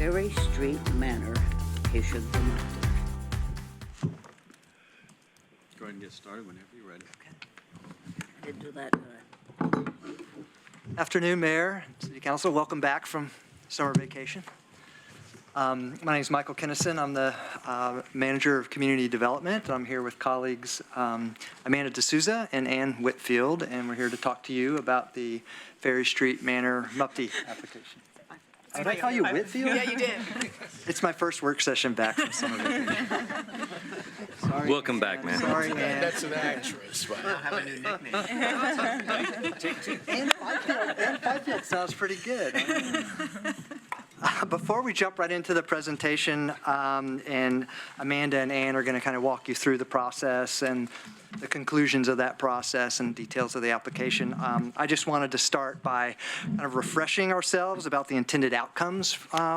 Ferry Street Manor application for Mupti. Go ahead and get started whenever you're ready. I didn't do that, did I? Afternoon, Mayor, City Council. Welcome back from summer vacation. My name is Michael Kinnison. I'm the Manager of Community Development. I'm here with colleagues Amanda D'Souza and Ann Whitfield, and we're here to talk to you about the Ferry Street Manor Mupti application. Did I call you Whitfield? Yeah, you did. It's my first work session back from summer vacation. Sorry, Welcome back, man. Sorry, Ann. That's an actress, right? I'll have a new nickname. Ann Whitfield sounds pretty good. Before we jump right into the presentation, and Amanda and Ann are going to kind of walk you through the process and the conclusions of that process and details of the application, I just wanted to start by kind of refreshing ourselves about the intended outcomes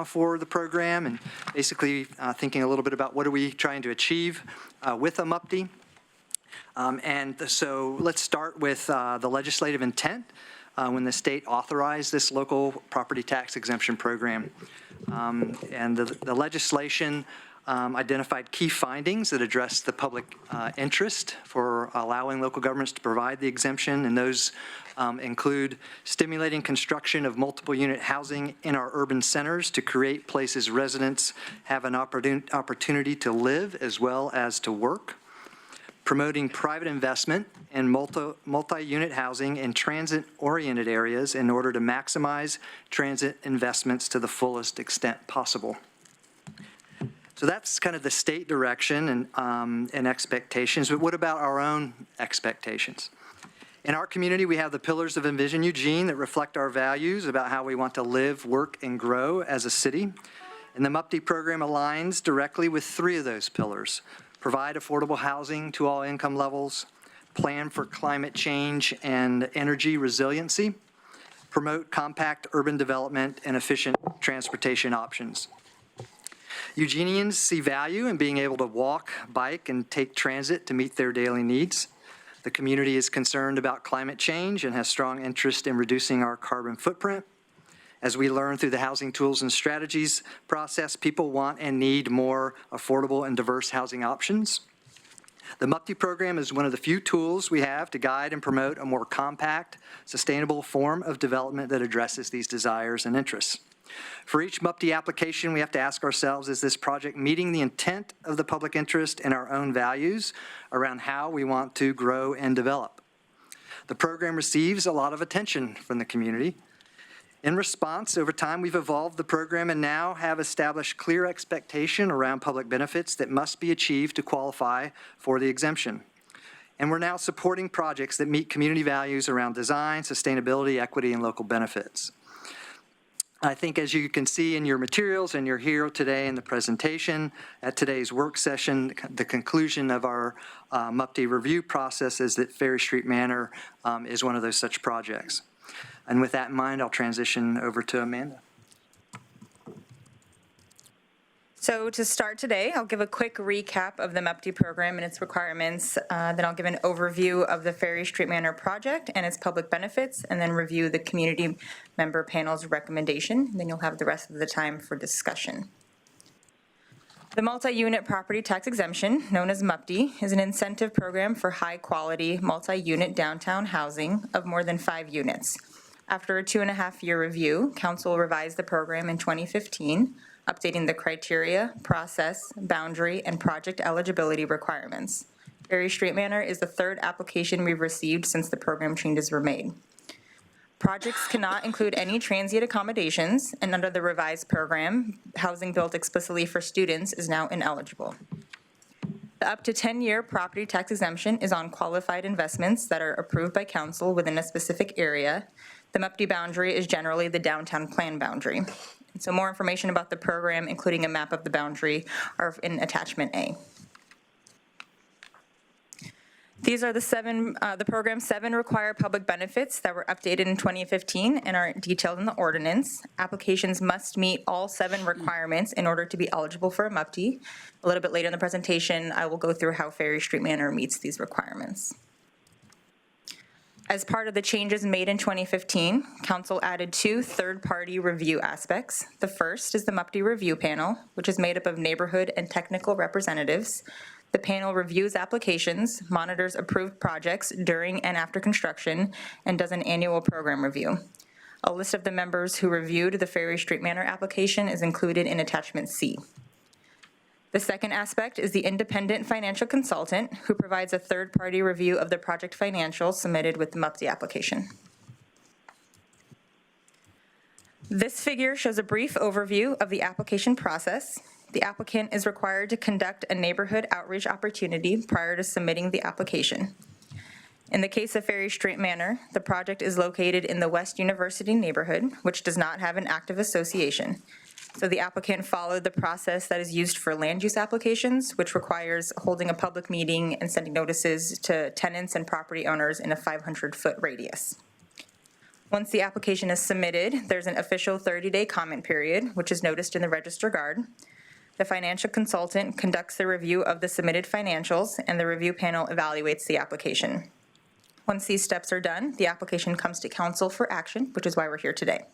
for the program and basically thinking a little bit about what are we trying to achieve with a MUPTI. And so let's start with the legislative intent. When the state authorized this local property tax exemption program. And the legislation identified key findings that address the public interest for allowing local governments to provide the exemption, and those include stimulating construction of multiple unit housing in our urban centers to create places residents have an opportunity to live as well as to work, promoting private investment in multi-unit housing in transit-oriented areas in order to maximize transit investments to the fullest extent possible. So that's kind of the state direction and expectations, but what about our own expectations? In our community, we have the pillars of Envision Eugene that reflect our values about how we want to live, work, and grow as a city. And the MUPTI program aligns directly with three of those pillars: provide affordable housing to all income levels, plan for climate change and energy resiliency, promote compact urban development and efficient transportation options. Eugenians see value in being able to walk, bike, and take transit to meet their daily needs. The community is concerned about climate change and has strong interest in reducing our carbon footprint. As we learn through the Housing Tools and Strategies process, people want and need more affordable and diverse housing options. The MUPTI program is one of the few tools we have to guide and promote a more compact, sustainable form of development that addresses these desires and interests. For each MUPTI application, we have to ask ourselves, is this project meeting the intent of the public interest and our own values around how we want to grow and develop? The program receives a lot of attention from the community. In response, over time, we've evolved the program and now have established clear expectation around public benefits that must be achieved to qualify for the exemption. And we're now supporting projects that meet community values around design, sustainability, equity, and local benefits. I think as you can see in your materials, and you're here today in the presentation, at today's work session, the conclusion of our MUPTI review process is that Ferry Street Manor is one of those such projects. And with that in mind, I'll transition over to Amanda. So to start today, I'll give a quick recap of the MUPTI program and its requirements. Then I'll give an overview of the Ferry Street Manor project and its public benefits, and then review the community member panel's recommendation. Then you'll have the rest of the time for discussion. The multi-unit property tax exemption, known as MUPTI, is an incentive program for high-quality multi-unit downtown housing of more than 5 units. After a 2.5-year review, Council revised the program in 2015, updating the criteria, process, boundary, and project eligibility requirements. Ferry Street Manor is the third application we've received since the program changes were made. Projects cannot include any transient accommodations, and under the revised program, housing built explicitly for students is now ineligible. The up to 10-year property tax exemption is on qualified investments that are approved by council within a specific area. The MUPTI boundary is generally the downtown plan boundary. And so more information about the program, including a map of the boundary, are in attachment A. These are the program's 7 required public benefits that were updated in 2015 and are detailed in the ordinance. Applications must meet all 7 requirements in order to be eligible for a MUPTI. A little bit later in the presentation, I will go through how Ferry Street Manor meets these requirements. As part of the changes made in 2015, council added 2 third-party review aspects. The first is the MUPD Review Panel, which is made up of neighborhood and technical representatives. The panel reviews applications, monitors approved projects during and after construction, and does an annual program review. A list of the members who reviewed the Ferry Street Manor application is included in Attachment C. The second aspect is the independent financial consultant who provides a third-party review of the project financials submitted with the MUPD application. This figure shows a brief overview of the application process. The applicant is required to conduct a neighborhood outreach opportunity prior to submitting the application. In the case of Ferry Street Manor, the project is located in the West University neighborhood, which does not have an active association. So the applicant followed the process that is used for land use applications, which requires holding a public meeting and sending notices to tenants and property owners in a 500-foot radius. Once the application is submitted, there's an official 30-day comment period, which is noticed in the Register Guard. The financial consultant conducts the review of the submitted financials, and the review panel evaluates the application. Once these steps are done, the application comes to council for action, which is why we're here today.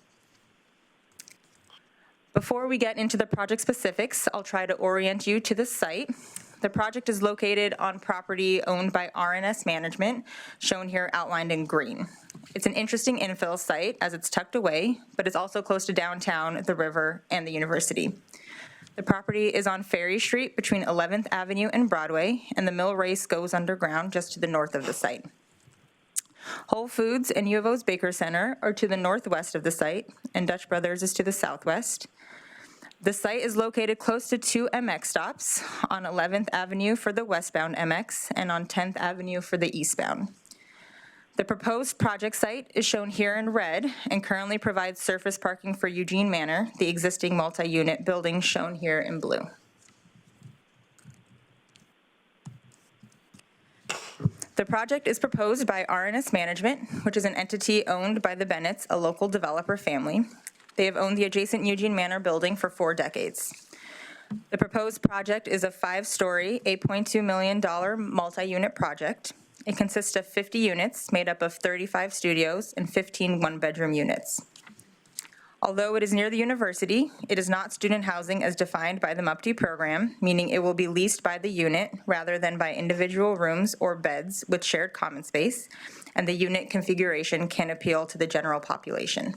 Before we get into the project specifics, I'll try to orient you to the site. The project is located on property owned by R&S Management, shown here outlined in green. It's an interesting infill site as it's tucked away, but it's also close to downtown, the river, and the university. The property is on Ferry Street between 11th Avenue and Broadway, and the mill race goes underground just to the north of the site. Whole Foods and U of O's Baker Center are to the northwest of the site, and Dutch Brothers is to the southwest. The site is located close to 2 MX stops, on 11th Avenue for the westbound MX and on 10th Avenue for the eastbound. The proposed project site is shown here in red and currently provides surface parking for Eugene Manor, the existing multi-unit building shown here in blue. The project is proposed by R&S Management, which is an entity owned by the Bennetts, a local developer family. They have owned the adjacent Eugene Manor building for 4 decades. The proposed project is a 5-story, $8.2 million multi-unit project. It consists of 50 units made up of 35 studios and 15 one-bedroom units. Although it is near the university, it is not student housing as defined by the MUPD program, meaning it will be leased by the unit rather than by individual rooms or beds with shared common space, and the unit configuration can appeal to the general population.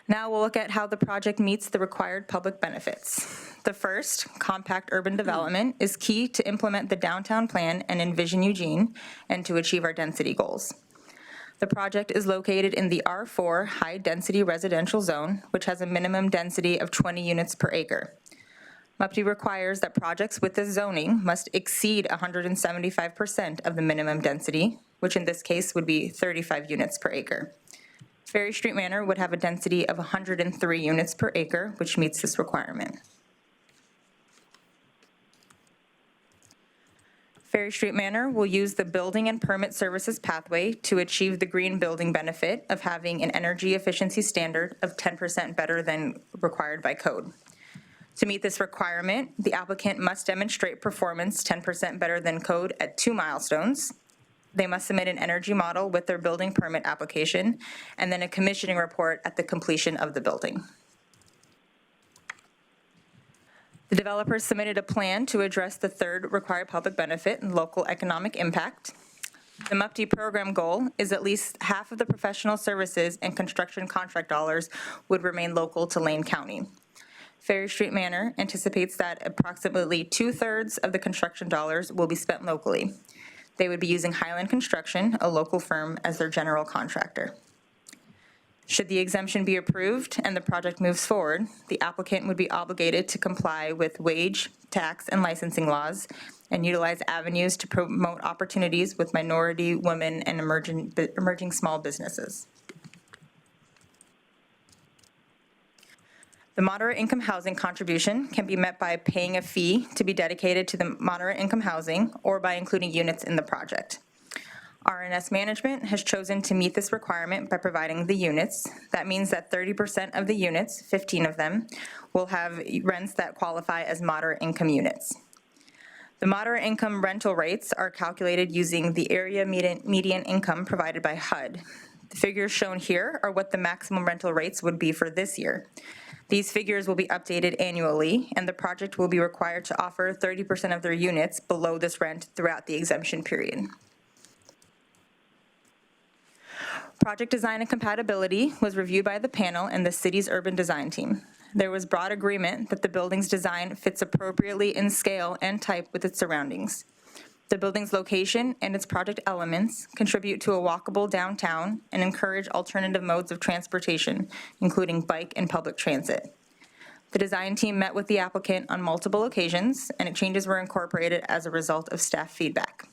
Now we'll look at how the project meets the required public benefits. The first, compact urban development, is key to implement the downtown plan and envision Eugene and to achieve our density goals. The project is located in the R4 high-density residential zone, which has a minimum density of 20 units per acre. MUPD requires that projects with this zoning must exceed 175% of the minimum density, which in this case would be 35 units per acre. Ferry Street Manor would have a density of 103 units per acre, which meets this requirement. Ferry Street Manor will use the building and permit services pathway to achieve the green building benefit of having an energy efficiency standard of 10% better than required by code. To meet this requirement, the applicant must demonstrate performance 10% better than code at 2 milestones. They must submit an energy model with their building permit application, and then a commissioning report at the completion of the building. The developers submitted a plan to address the third required public benefit and local economic impact. The MUPD program goal is at least half of the professional services and construction contract dollars would remain local to Lane County. Ferry Street Manor anticipates that approximately 2/3 of the construction dollars will be spent locally. They would be using Highland Construction, a local firm, as their general contractor. Should the exemption be approved and the project moves forward, the applicant would be obligated to comply with wage, tax, and licensing laws and utilize avenues to promote opportunities with minority, women, and emerging small businesses. The moderate income housing contribution can be met by paying a fee to be dedicated to the moderate income housing or by including units in the project. R&S Management has chosen to meet this requirement by providing the units. That means that 30% of the units, 15 of them, will have rents that qualify as moderate income units. The moderate income rental rates are calculated using the area median income provided by HUD. The figures shown here are what the maximum rental rates would be for this year. These figures will be updated annually, and the project will be required to offer 30% of their units below this rent throughout the exemption period. Project design and compatibility was reviewed by the panel and the city's urban design team. There was broad agreement that the building's design fits appropriately in scale and type with its surroundings. The building's location and its project elements contribute to a walkable downtown and encourage alternative modes of transportation, including bike and public transit. The design team met with the applicant on multiple occasions, and changes were incorporated as a result of staff feedback.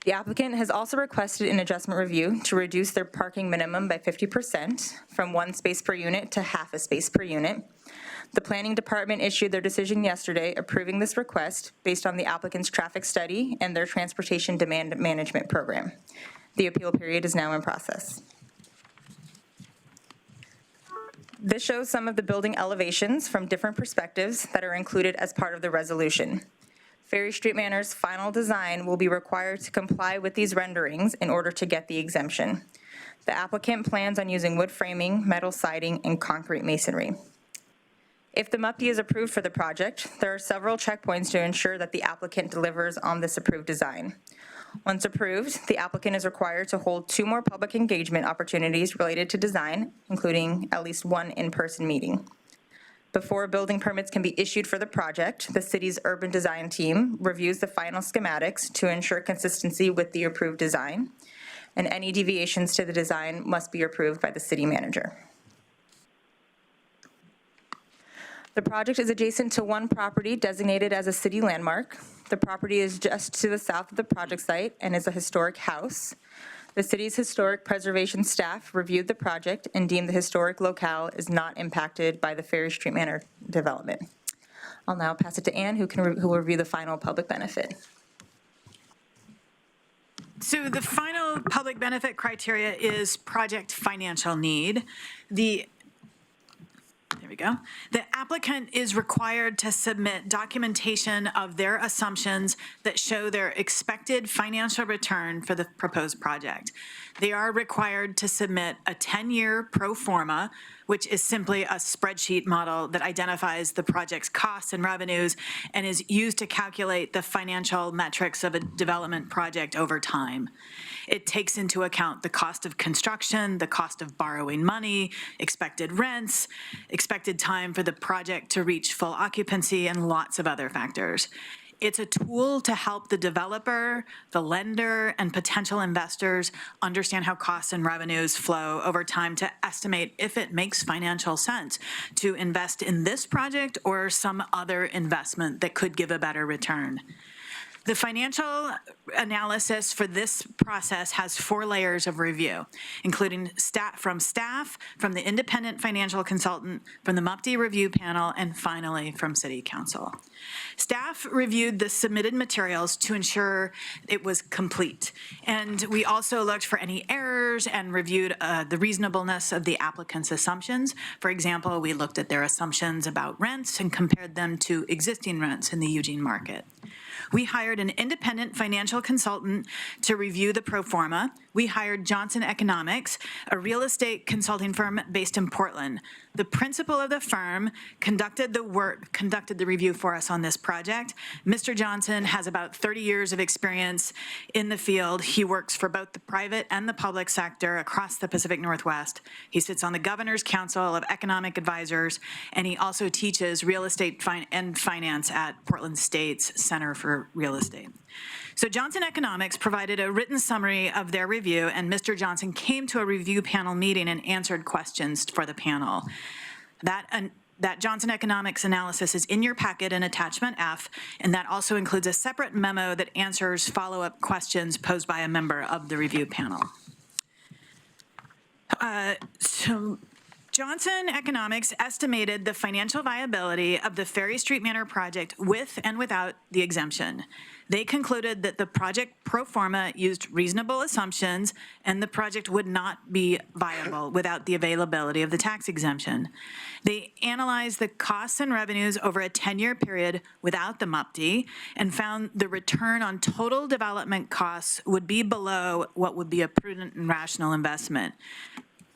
The applicant has also requested an adjustment review to reduce their parking minimum by 50% from 1 space per unit to half a space per unit. The planning department issued their decision yesterday approving this request based on the applicant's traffic study and their transportation demand management program. The appeal period is now in process. This shows some of the building elevations from different perspectives that are included as part of the resolution. Ferry Street Manor's final design will be required to comply with these renderings in order to get the exemption. The applicant plans on using wood framing, metal siding, and concrete masonry. If the MUPD is approved for the project, there are several checkpoints to ensure that the applicant delivers on this approved design. Once approved, the applicant is required to hold 2 more public engagement opportunities related to design, including at least 1 in-person meeting. Before building permits can be issued for the project, the city's urban design team reviews the final schematics to ensure consistency with the approved design, and any deviations to the design must be approved by the city manager. The project is adjacent to 1 property designated as a city landmark. The property is just to the south of the project site and is a historic house. The city's historic preservation staff reviewed the project and deemed the historic locale is not impacted by the Ferry Street Manor development. I'll now pass it to Ann, who will review the final public benefit. So the final public benefit criteria is project financial need. There we go. The applicant is required to submit documentation of their assumptions that show their expected financial return for the proposed project. They are required to submit a 10-year pro forma, which is simply a spreadsheet model that identifies the project's costs and revenues and is used to calculate the financial metrics of a development project over time. It takes into account the cost of construction, the cost of borrowing money, expected rents, expected time for the project to reach full occupancy, and lots of other factors. It's a tool to help the developer, the lender, and potential investors understand how costs and revenues flow over time to estimate if it makes financial sense to invest in this project or some other investment that could give a better return. The financial analysis for this process has 4 layers of review, including from staff, from the independent financial consultant, from the MUPD review panel, and finally from City Council. Staff reviewed the submitted materials to ensure it was complete, and we also looked for any errors and reviewed the reasonableness of the applicant's assumptions. For example, we looked at their assumptions about rents and compared them to existing rents in the Eugene market. We hired an independent financial consultant to review the pro forma. We hired Johnson Economics, a real estate consulting firm based in Portland. The principal of the firm conducted the review for us on this project. Mr. Johnson has about 30 years of experience in the field. He works for both the private and the public sector across the Pacific Northwest. He sits on the Governor's Council of Economic Advisors, and he also teaches real estate and finance at Portland State's Center for Real Estate. So Johnson Economics provided a written summary of their review, and Mr. Johnson came to a review panel meeting and answered questions for the panel. That Johnson Economics analysis is in your packet in attachment F, and that also includes a separate memo that answers follow-up questions posed by a member of the review panel. So Johnson Economics estimated the financial viability of the Ferry Street Manor project with and without the exemption. They concluded that the project pro forma used reasonable assumptions and the project would not be viable without the availability of the tax exemption. They analyzed the costs and revenues over a 10-year period without the MUPD and found the return on total development costs would be below what would be a prudent and rational investment.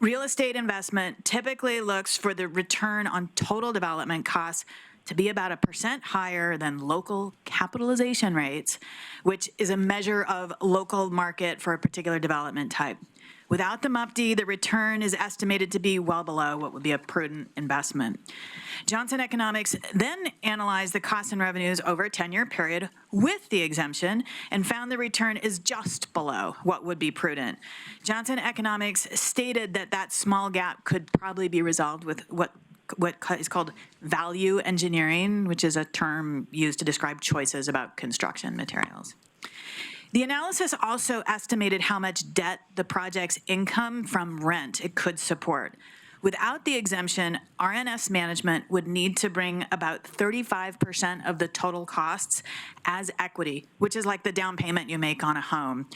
Real estate investment typically looks for the return on total development costs to be about 1% higher than local capitalization rates, which is a measure of local market for a particular development type. Without the MUPD, the return is estimated to be well below what would be a prudent investment. Johnson Economics then analyzed the costs and revenues over a 10-year period with the exemption and found the return is just below what would be prudent. Johnson Economics stated that that small gap could probably be resolved with what is called value engineering, which is a term used to describe choices about construction materials. The analysis also estimated how much debt the project's income from rent it could support. Without the exemption, RNS management would need to bring about 35% of the total costs as equity, which is like the down payment you make on a home.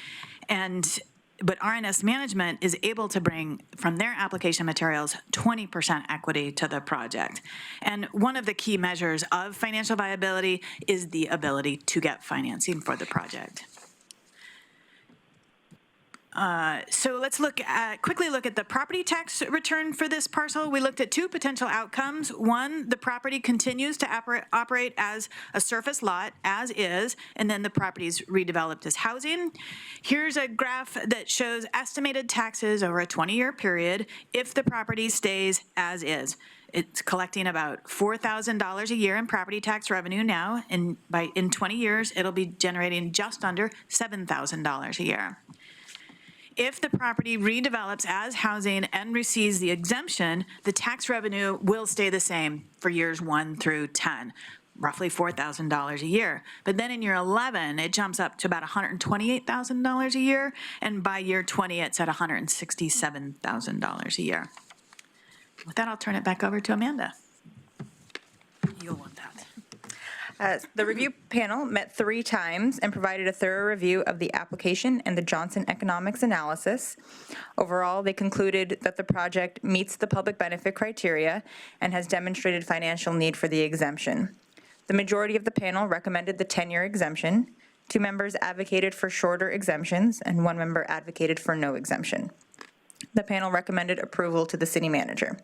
But RNS management is able to bring from their application materials 20% equity to the project. And one of the key measures of financial viability is the ability to get financing for the project. So let's quickly look at the property tax return for this parcel. We looked at two potential outcomes. One, the property continues to operate as a surface lot, as is, and then the property is redeveloped as housing. Here's a graph that shows estimated taxes over a 20-year period if the property stays as is. It's collecting about $4,000 a year in property tax revenue now, and in 20 years, it'll be generating just under $7,000 a year. If the property redevelops as housing and receives the exemption, the tax revenue will stay the same for years 1 through 10, roughly $4,000 a year. But then in year 11, it jumps up to about $128,000 a year, and by year 20, it's at $167,000 a year. With that, I'll turn it back over to Amanda. You'll want that. The review panel met 3 times and provided a thorough review of the application and the Johnson Economics analysis. Overall, they concluded that the project meets the public benefit criteria and has demonstrated financial need for the exemption. The majority of the panel recommended the 10-year exemption. 2 members advocated for shorter exemptions, and 1 member advocated for no exemption. The panel recommended approval to the city manager.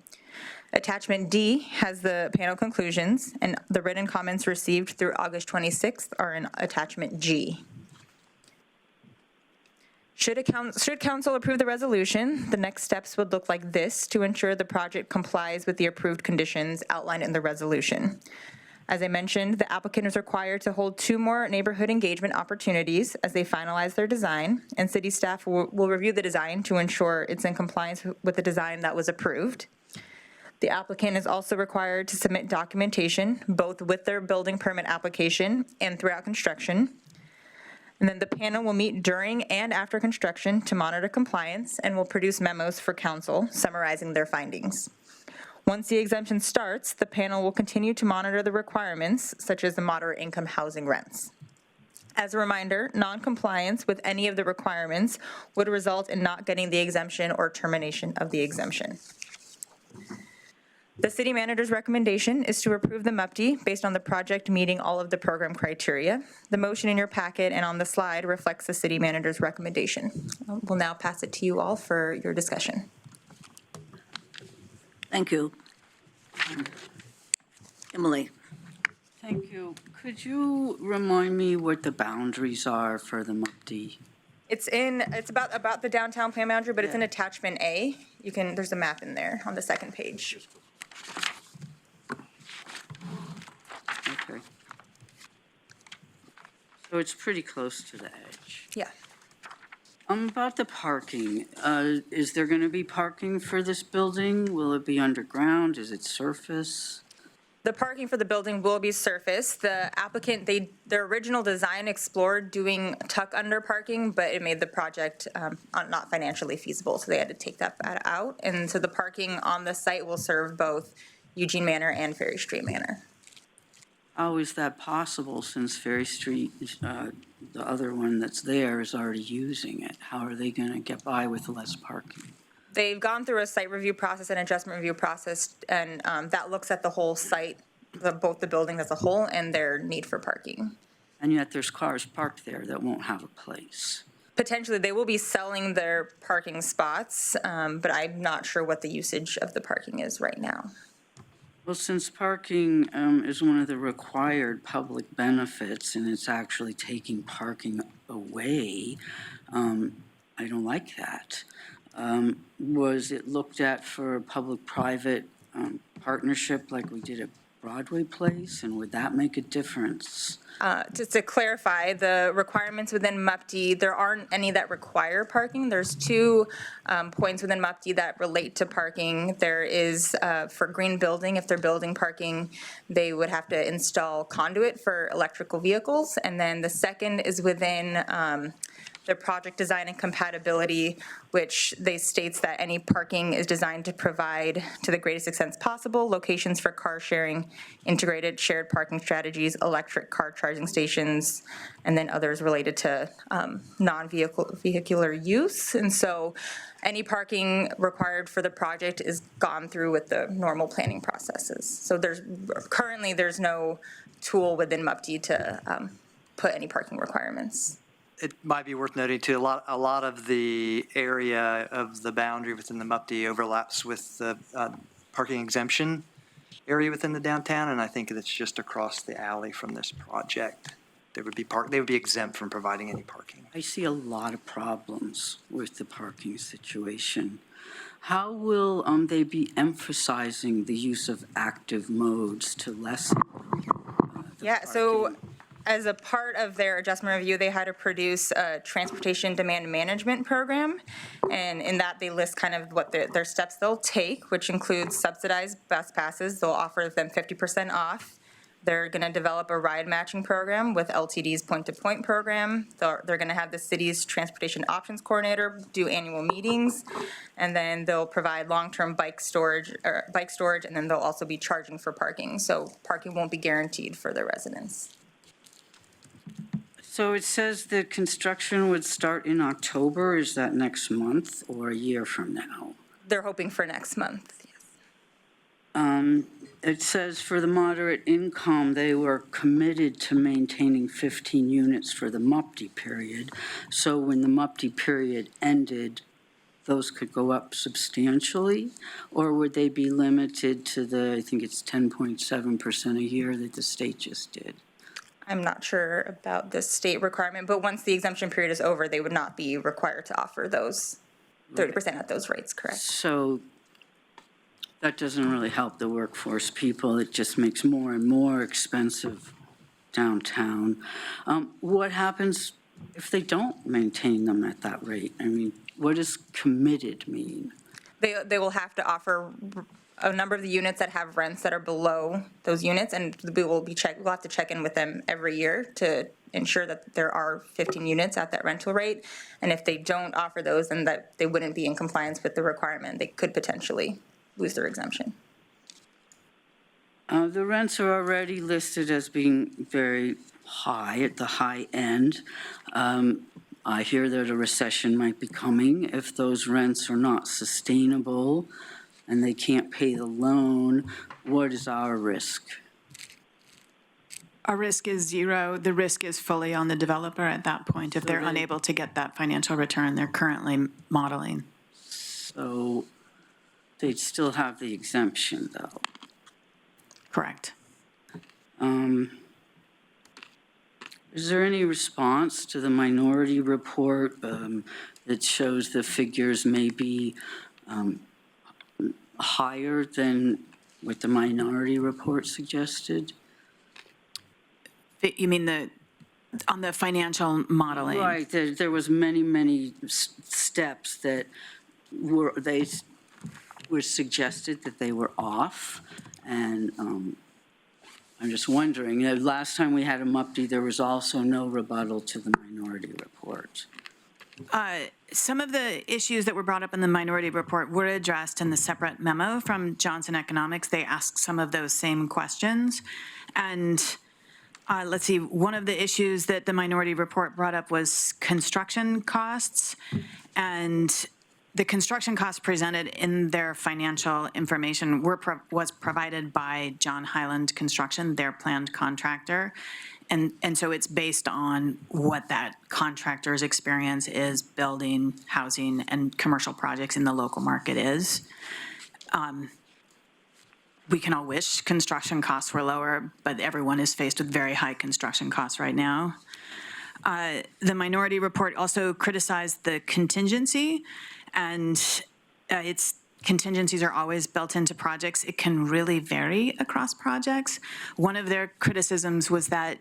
Attachment D has the panel conclusions, and the written comments received through August 26th are in Attachment G. Should council approve the resolution, the next steps would look like this to ensure the project complies with the approved conditions outlined in the resolution. As I mentioned, the applicant is required to hold 2 more neighborhood engagement opportunities as they finalize their design, and city staff will review the design to ensure it's in compliance with the design that was approved. The applicant is also required to submit documentation, both with their building permit application and throughout construction. And then the panel will meet during and after construction to monitor compliance and will produce memos for council summarizing their findings. Once the exemption starts, the panel will continue to monitor the requirements, such as the moderate income housing rents. As a reminder, non-compliance with any of the requirements would result in not getting the exemption or termination of the exemption. The city manager's recommendation is to approve the MUPD based on the project meeting all of the program criteria. The motion in your packet and on the slide reflects the city manager's recommendation. We'll now pass it to you all for your discussion. Thank you. Emily? Thank you. Could you remind me what the boundaries are for the MUPD? It's about the downtown plan boundary, but it's in attachment A. There's a map in there on the second page. Okay. So it's pretty close to the edge. Yeah. About the parking, is there going to be parking for this building? Will it be underground? Is it surface? The parking for the building will be surface. The applicant, their original design explored doing tuck-under parking, but it made the project not financially feasible, so they had to take that out. And so the parking on the site will serve both Eugene Manor and Ferry Street Manor. How is that possible since Ferry Street, the other one that's there, is already using it? How are they going to get by with less parking? They've gone through a site review process and adjustment review process, and that looks at the whole site, both the building as a whole and their need for parking. And yet there's cars parked there that won't have a place. Potentially, they will be selling their parking spots, but I'm not sure what the usage of the parking is right now. Well, since parking is one of the required public benefits and it's actually taking parking away, I don't like that. Was it looked at for a public-private partnership like we did at Broadway Place, and would that make a difference? Just to clarify, the requirements within MUPD, there aren't any that require parking. There's two points within MUPD that relate to parking. There is for green building, if they're building parking, they would have to install conduit for electrical vehicles. And then the second is within the project design and compatibility, which they states that any parking is designed to provide, to the greatest extent possible, locations for car sharing, integrated shared parking strategies, electric car charging stations, and then others related to non-vehicular use. And so any parking required for the project is gone through with the normal planning processes. So currently there's no tool within MUPD to put any parking requirements. It might be worth noting too, a lot of the area of the boundary within the MUPD overlaps with the parking exemption area within the downtown, and I think it's just across the alley from this project. They would be exempt from providing any parking. I see a lot of problems with the parking situation. How will they be emphasizing the use of active modes to lessen the Yeah, so parking? as a part of their adjustment review, they had to produce a transportation demand management program. And in that, they list kind of what their steps they'll take, which includes subsidized bus passes. They'll offer them 50% off. They're going to develop a ride matching program with LTD's point-to-point program. They're going to have the city's transportation options coordinator do annual meetings. And then they'll provide long-term bike storage, and then they'll also be charging for parking. So parking won't be guaranteed for their residents. So it says that construction would start in October. Is that next month or a year from now? They're hoping for next month, yes. It says for the moderate income, they were committed to maintaining 15 units for the MUPD period. So when the MUPD period ended, those could go up substantially? Or would they be limited to the, I think it's 10.7% a year that the state just did? I'm not sure about the state requirement, but once the exemption period is over, they would not be required to offer those 30% at those rates, correct? So that doesn't really help the workforce people. It just makes more and more expensive downtown. What happens if they don't maintain them at that rate? I mean, what does committed mean? They will have to offer a number of the units that have rents that are below those units, and we'll have to check in with them every year to ensure that there are 15 units at that rental rate. And if they don't offer those, then that they wouldn't be in compliance with the requirement. They could potentially lose their exemption. The rents are already listed as being very high, at the high end. I hear that a recession might be coming if those rents are not sustainable and they can't pay the loan. What is our risk? Our risk is zero. The risk is fully on the developer at that point if they're unable to get that financial return they're currently modeling. So they'd still have the exemption, though. Correct. Is there any response to the minority report that shows the figures may be higher than what the minority report suggested? You mean on the financial modeling? Right, there was many steps that were suggested that they were off, and I'm just wondering, last time we had a MUPD, there was also no rebuttal to the minority report. Some of the issues that were brought up in the minority report were addressed in the separate memo from Johnson Economics. They asked some of those same questions. And let's see, one of the issues that the minority report brought up was construction costs. And the construction costs presented in their financial information was provided by John Highland Construction, their planned contractor. And so it's based on what that contractor's experience is building, housing, and commercial projects in the local market is. We can all wish construction costs were lower, but everyone is faced with very high construction costs right now. The minority report also criticized the contingency, and contingencies are always built into projects. It can really vary across projects. One of their criticisms was that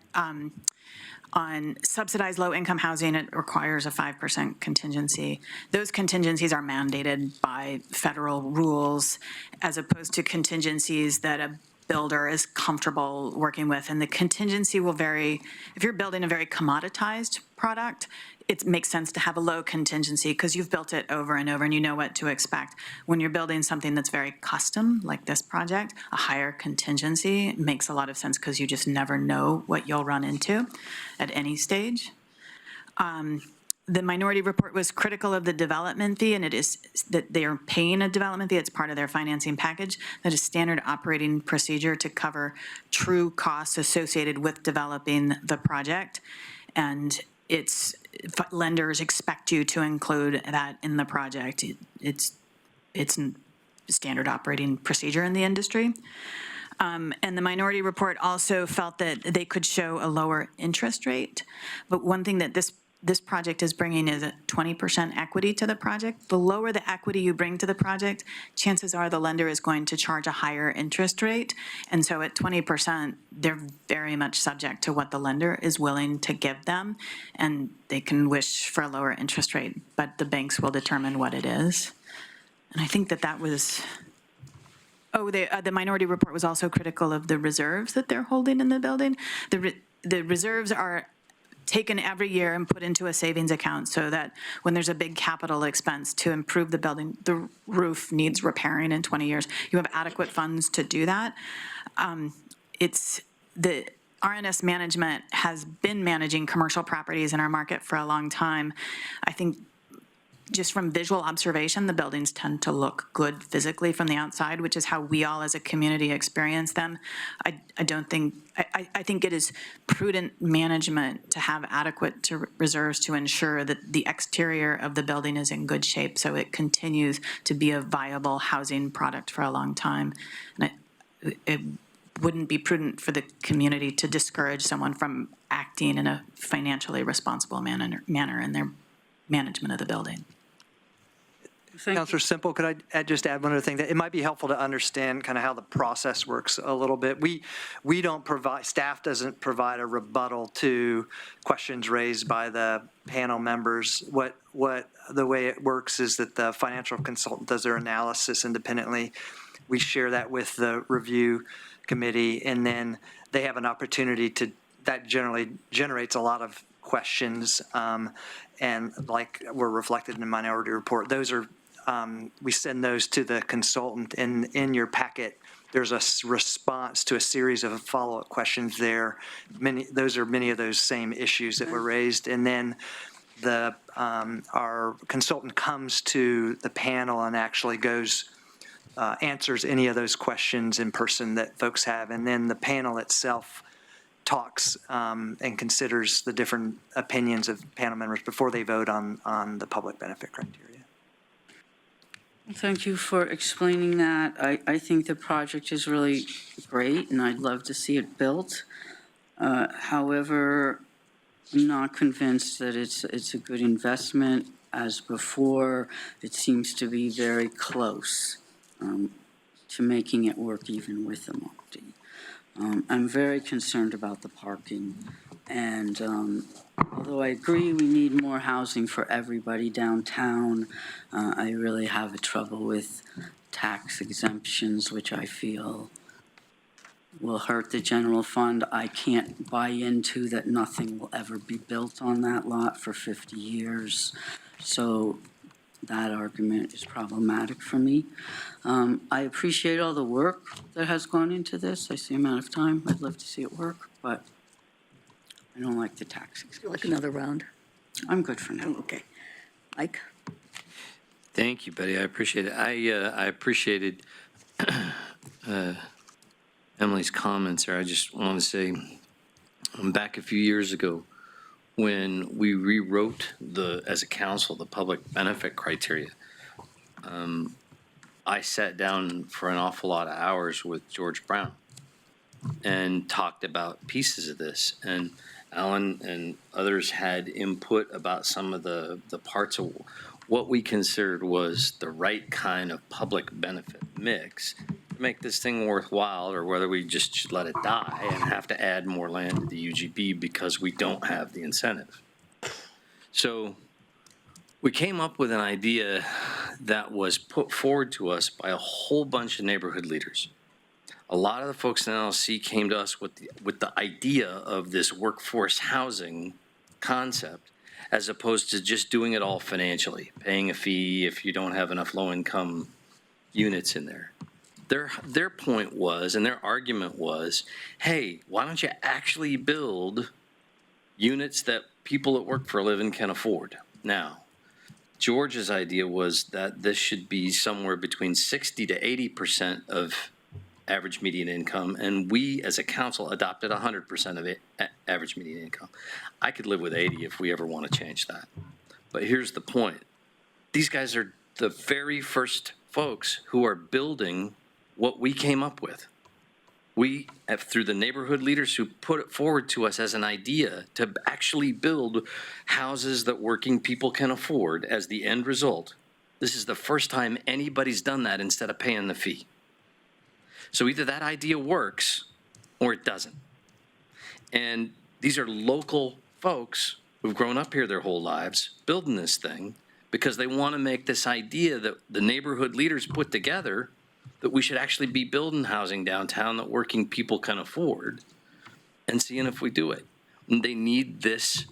on subsidized low-income housing, it requires a 5% contingency. Those contingencies are mandated by federal rules as opposed to contingencies that a builder is comfortable working with. And the contingency will vary. If you're building a very commoditized product, it makes sense to have a low contingency because you've built it over and over and you know what to expect. When you're building something that's very custom, like this project, a higher contingency makes a lot of sense because you just never know what you'll run into at any stage. The minority report was critical of the development fee, and it is that they are paying a development fee. It's part of their financing package. That is standard operating procedure to cover true costs associated with developing the project. And lenders expect you to include that in the project. It's standard operating procedure in the industry. And the minority report also felt that they could show a lower interest rate. But one thing that this project is bringing is a 20% equity to the project. The lower the equity you bring to the project, chances are the lender is going to charge a higher interest rate. And so at 20%, they're very much subject to what the lender is willing to give them. And they can wish for a lower interest rate, but the banks will determine what it is. And I think that was, the minority report was also critical of the reserves that they're holding in the building. The reserves are taken every year and put into a savings account so that when there's a big capital expense to improve the building, the roof needs repairing in 20 years, you have adequate funds to do that. The RNS Management has been managing commercial properties in our market for a long time. I think just from visual observation, the buildings tend to look good physically from the outside, which is how we all as a community experience them. I think it is prudent management to have adequate reserves to ensure that the exterior of the building is in good shape so it continues to be a viable housing product for a long time. And it wouldn't be prudent for the community to discourage someone from acting in a financially responsible manner in their management of the building. Councilor Semple, could I just add one other thing? That it might be helpful to understand kind of how the process works a little bit. We don't provide, staff doesn't provide a rebuttal to questions raised by the panel members. The way it works is that the financial consultant does their analysis independently. We share that with the review committee, and then they have an opportunity that generally generates a lot of questions, and like were reflected in the minority report. Those are, we send those to the consultant, and in your packet, there's a response to a series of follow-up questions there. Those are many of those same issues that were raised, and then our consultant comes to the panel and actually answers any of those questions in person that folks have, and then the panel itself talks and considers the different opinions of panel members before they vote on the public benefit criteria. Thank you for explaining that. I think the project is really great, and I'd love to see it built. However, I'm not convinced that it's a good investment. As before, it seems to be very close to making it work even with the MUPD. I'm very concerned about the parking, and although I agree we need more housing for everybody downtown, I really have a trouble with tax exemptions, which I feel will hurt the general fund. I can't buy into that nothing will ever be built on that lot for 50 years. So that argument is problematic for me. I appreciate all the work that has gone into this. I see I'm out of time. I'd love to see it work, but I don't like the tax Would you exemption. like another round? I'm good for now. Okay. Mike? Thank you, Betty. I appreciate it. I appreciated Emily's comments there. I just want to say, back a few years ago, when we rewrote as a council, the public benefit criteria, I sat down for an awful lot of hours with George Brown and talked about pieces of this. And Alan and others had input about some of the parts of what we considered was the right kind of public benefit mix to make this thing worthwhile, or whether we just should let it die and have to add more land to the UGB because we don't have the incentive. So we came up with an idea that was put forward to us by a whole bunch of neighborhood leaders. A lot of the folks in LLC came to us with the idea of this workforce housing concept, as opposed to just doing it all financially, paying a fee if you don't have enough low-income units in there. Their point was, and their argument was, hey, why don't you actually build units that people that work for a living can afford? Now, George's idea was that this should be somewhere between 60 to 80% of average median income, and we as a council adopted 100% of it, average median income. I could live with 80 if we ever want to change that. But here's the point. These guys are the very first folks who are building what we came up with. We have, through the neighborhood leaders who put it forward to us as an idea to actually build houses that working people can afford as the end result. This is the first time anybody's done that instead of paying the fee. So either that idea works or it doesn't. And these are local folks who've grown up here their whole lives building this thing because they want to make this idea that the neighborhood leaders put together that we should actually be building housing downtown that working people can afford and seeing if we do it. And they need this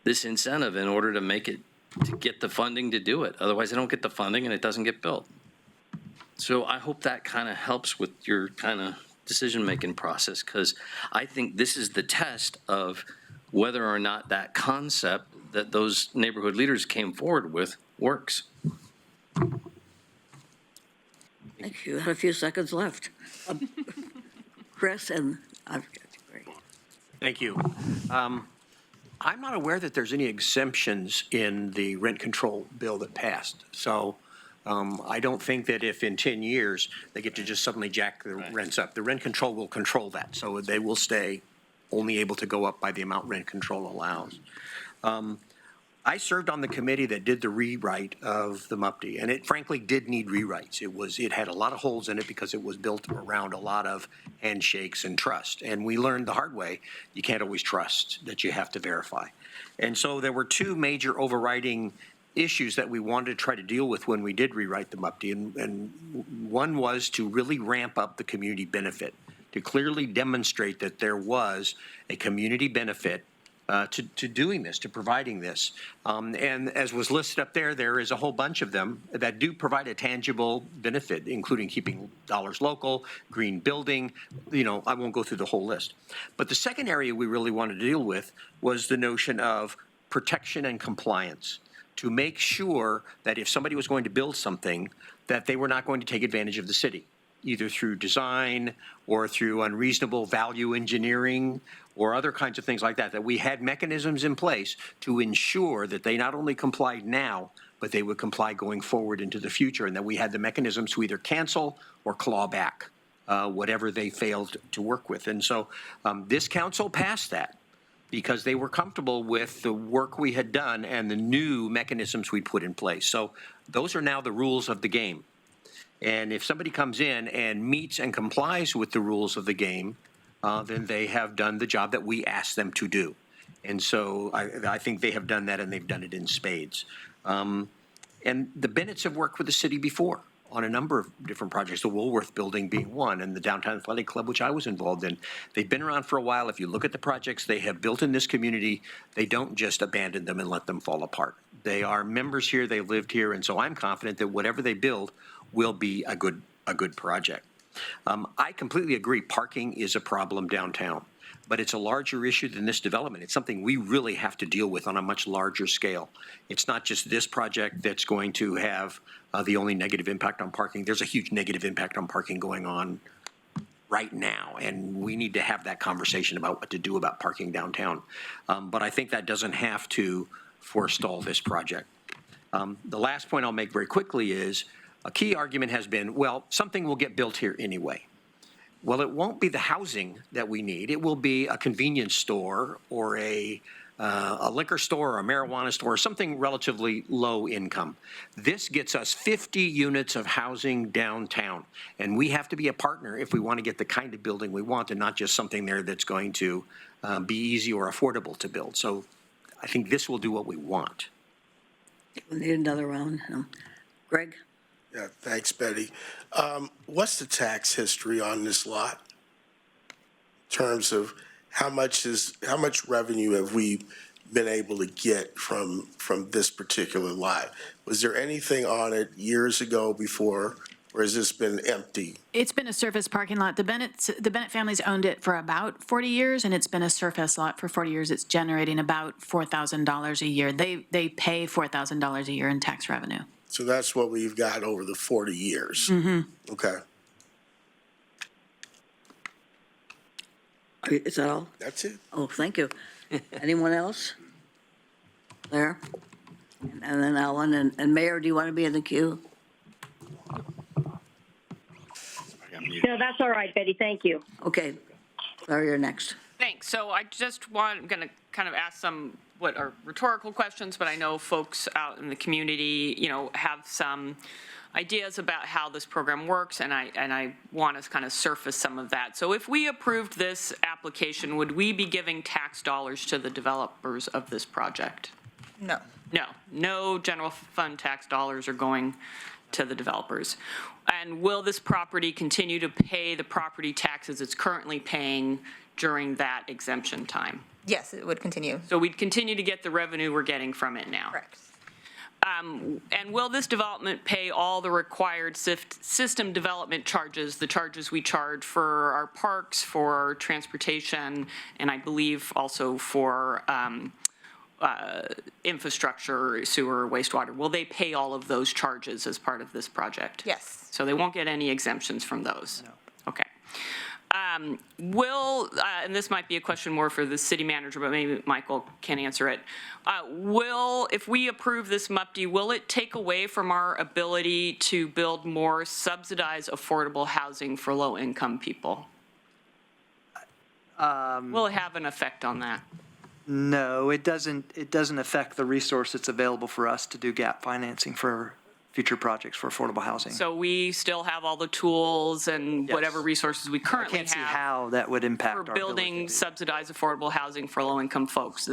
incentive in order to make it, to get the funding to do it. Otherwise, they don't get the funding and it doesn't get built. So I hope that kind of helps with your kind of decision-making process, because I think this is the test of whether or not that concept that those neighborhood leaders came forward with works. Thank you. Had a few seconds left. Chris and I've great. Thank you. I'm not aware that there's any exemptions in the rent control bill that passed. So I don't think that if in 10 years they get to just suddenly jack the rents up. The rent control will control that. So they will stay only able to go up by the amount rent control allows. I served on the committee that did the rewrite of the MUPD, and it frankly did need rewrites. It had a lot of holes in it because it was built around a lot of handshakes and trust. And we learned the hard way, you can't always trust, that you have to verify. And so there were two major overriding issues that we wanted to try to deal with when we did rewrite the MUPD. And one was to really ramp up the community benefit, to clearly demonstrate that there was a community benefit to doing this, to providing this. And as was listed up there, there is a whole bunch of them that do provide a tangible benefit, including keeping dollars local, green building, I won't go through the whole list. But the second area we really wanted to deal with was the notion of protection and compliance, to make sure that if somebody was going to build something, that they were not going to take advantage of the city, either through design or through unreasonable value engineering or other kinds of things like that, that we had mechanisms in place to ensure that they not only complied now, but they would comply going forward into the future, and that we had the mechanisms to either cancel or claw back whatever they failed to work with. And so this council passed that because they were comfortable with the work we had done and the new mechanisms we'd put in place. So those are now the rules of the game. And if somebody comes in and meets and complies with the rules of the game, then they have done the job that we asked them to do. And so I think they have done that, and they've done it in spades. And the Bennetts have worked with the city before on a number of different projects, the Woolworth Building being one, and the Downtown Athletic Club, which I was involved in. They've been around for a while. If you look at the projects they have built in this community, they don't just abandon them and let them fall apart. They are members here, they lived here, and so I'm confident that whatever they build will be a good project. I completely agree, parking is a problem downtown, but it's a larger issue than this development. It's something we really have to deal with on a much larger scale. It's not just this project that's going to have the only negative impact on parking. There's a huge negative impact on parking going on right now, and we need to have that conversation about what to do about parking downtown. But I think that doesn't have to forestall this project. The last point I'll make very quickly is a key argument has been, well, something will get built here anyway. Well, it won't be the housing that we need. It will be a convenience store or a liquor store or a marijuana store, something relatively low income. This gets us 50 units of housing downtown, and we have to be a partner if we want to get the kind of building we want and not just something there that's going to be easy or affordable to build. So I think this will do what we want. We need another round. Greg? Yeah, thanks, Betty. What's the tax history on this lot? In terms of how much revenue have we been able to get from this particular lot? Was there anything on it years ago before, or has this been empty? It's been a surface parking lot. The Bennett family's owned it for about 40 years, and it's been a surface lot for 40 years. It's generating about $4,000 a year. They pay $4,000 a year in tax revenue. So that's what we've got over the 40 years. Mm-hmm. Okay. Is that all? That's it. Oh, thank you. Anyone else? There? And then Alan, and Mayor, do you want to be in the queue? No, that's all right, Betty, thank you. Okay. Larry, you're next. Thanks. So I just I'm going to kind of ask some what are rhetorical questions, but I know folks out in the community, have some ideas about how this program works, and I want to kind of surface some of that. So if we approved this application, would we be giving tax dollars to the developers of this project? No. No general fund tax dollars are going to the developers. And will this property continue to pay the property taxes it's currently paying during that exemption time? Yes, it would continue. So we'd continue to get the revenue we're getting from it now. Correct. And will this development pay all the required system development charges, the charges we charge for our parks, for transportation, and I believe also for infrastructure, sewer, wastewater? Will they pay all of those charges as part of this project? Yes. So they won't get any exemptions from those? No. Okay. And this might be a question more for the city manager, but maybe Michael can answer it. If we approve this MUPD, will it take away from our ability to build more subsidized affordable housing for low-income people? Will it have an effect on that? No, it doesn't affect the resource that's available for us to do gap financing for future projects for affordable housing. So we still have all the tools and Yes. whatever resources we I currently can't see have how that would impact for our ability building to do that. subsidized affordable housing for low-income folks.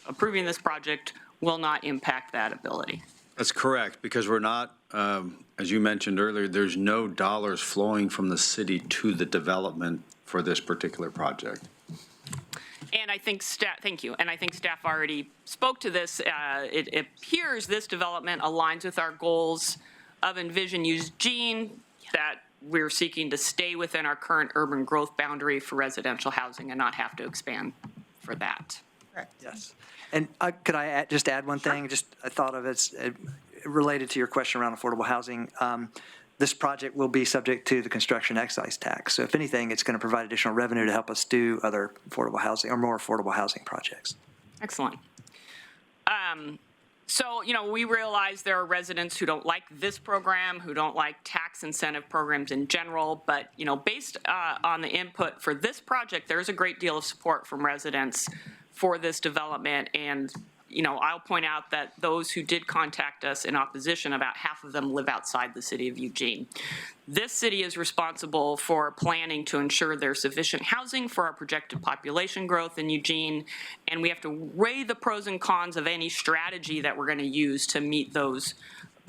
Approving this project will not impact that ability. That's correct, because we're not, as you mentioned earlier, there's no dollars flowing from the city to the development for this particular project. And I think thank you. And I think staff already spoke to this. It appears this development aligns with our goals of Envision Eugene, that we're seeking to stay within our current urban growth boundary for residential housing and not have to expand for that. Correct. Yes. And could I just add one thing? I thought of it related to your question around affordable housing. This project will be subject to the construction excise tax. So if anything, it's going to provide additional revenue to help us do other affordable housing or more affordable housing projects. Excellent. So, we realize there are residents who don't like this program, who don't like tax incentive programs in general, but, based on the input for this project, there's a great deal of support from residents for this development. And, I'll point out that those who did contact us in opposition, about half of them live outside the city of Eugene. This city is responsible for planning to ensure there's sufficient housing for our projected population growth in Eugene, and we have to weigh the pros and cons of any strategy that we're going to use to meet those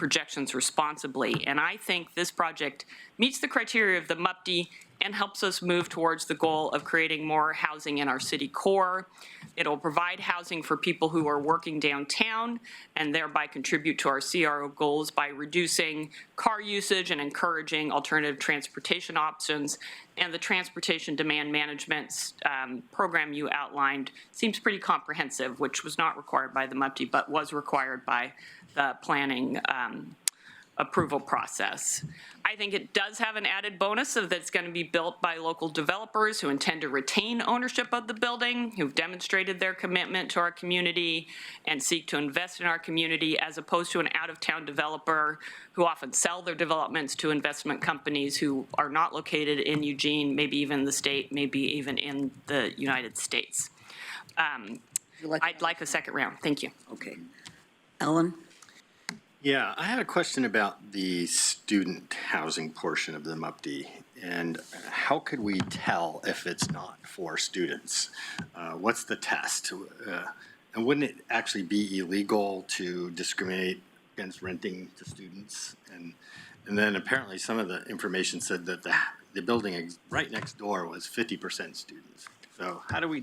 projections responsibly. And I think this project meets the criteria of the MUPD and helps us move towards the goal of creating more housing in our city core. It'll provide housing for people who are working downtown and thereby contribute to our CRO goals by reducing car usage and encouraging alternative transportation options. And the transportation demand management program you outlined seems pretty comprehensive, which was not required by the MUPD, but was required by the planning approval process. I think it does have an added bonus of that it's going to be built by local developers who intend to retain ownership of the building, who've demonstrated their commitment to our community and seek to invest in our community, as opposed to an out-of-town developer who often sell their developments to investment companies who are not located in Eugene, maybe even the state, maybe even in the United States. I'd like a second round. Thank you. Okay. Ellen? Yeah, I had a question about the student housing portion of the MUPD, and how could we tell if it's not for students? What's the test? And wouldn't it actually be illegal to discriminate against renting to students? And then apparently some of the information said that the building right next door was 50% students. So how do we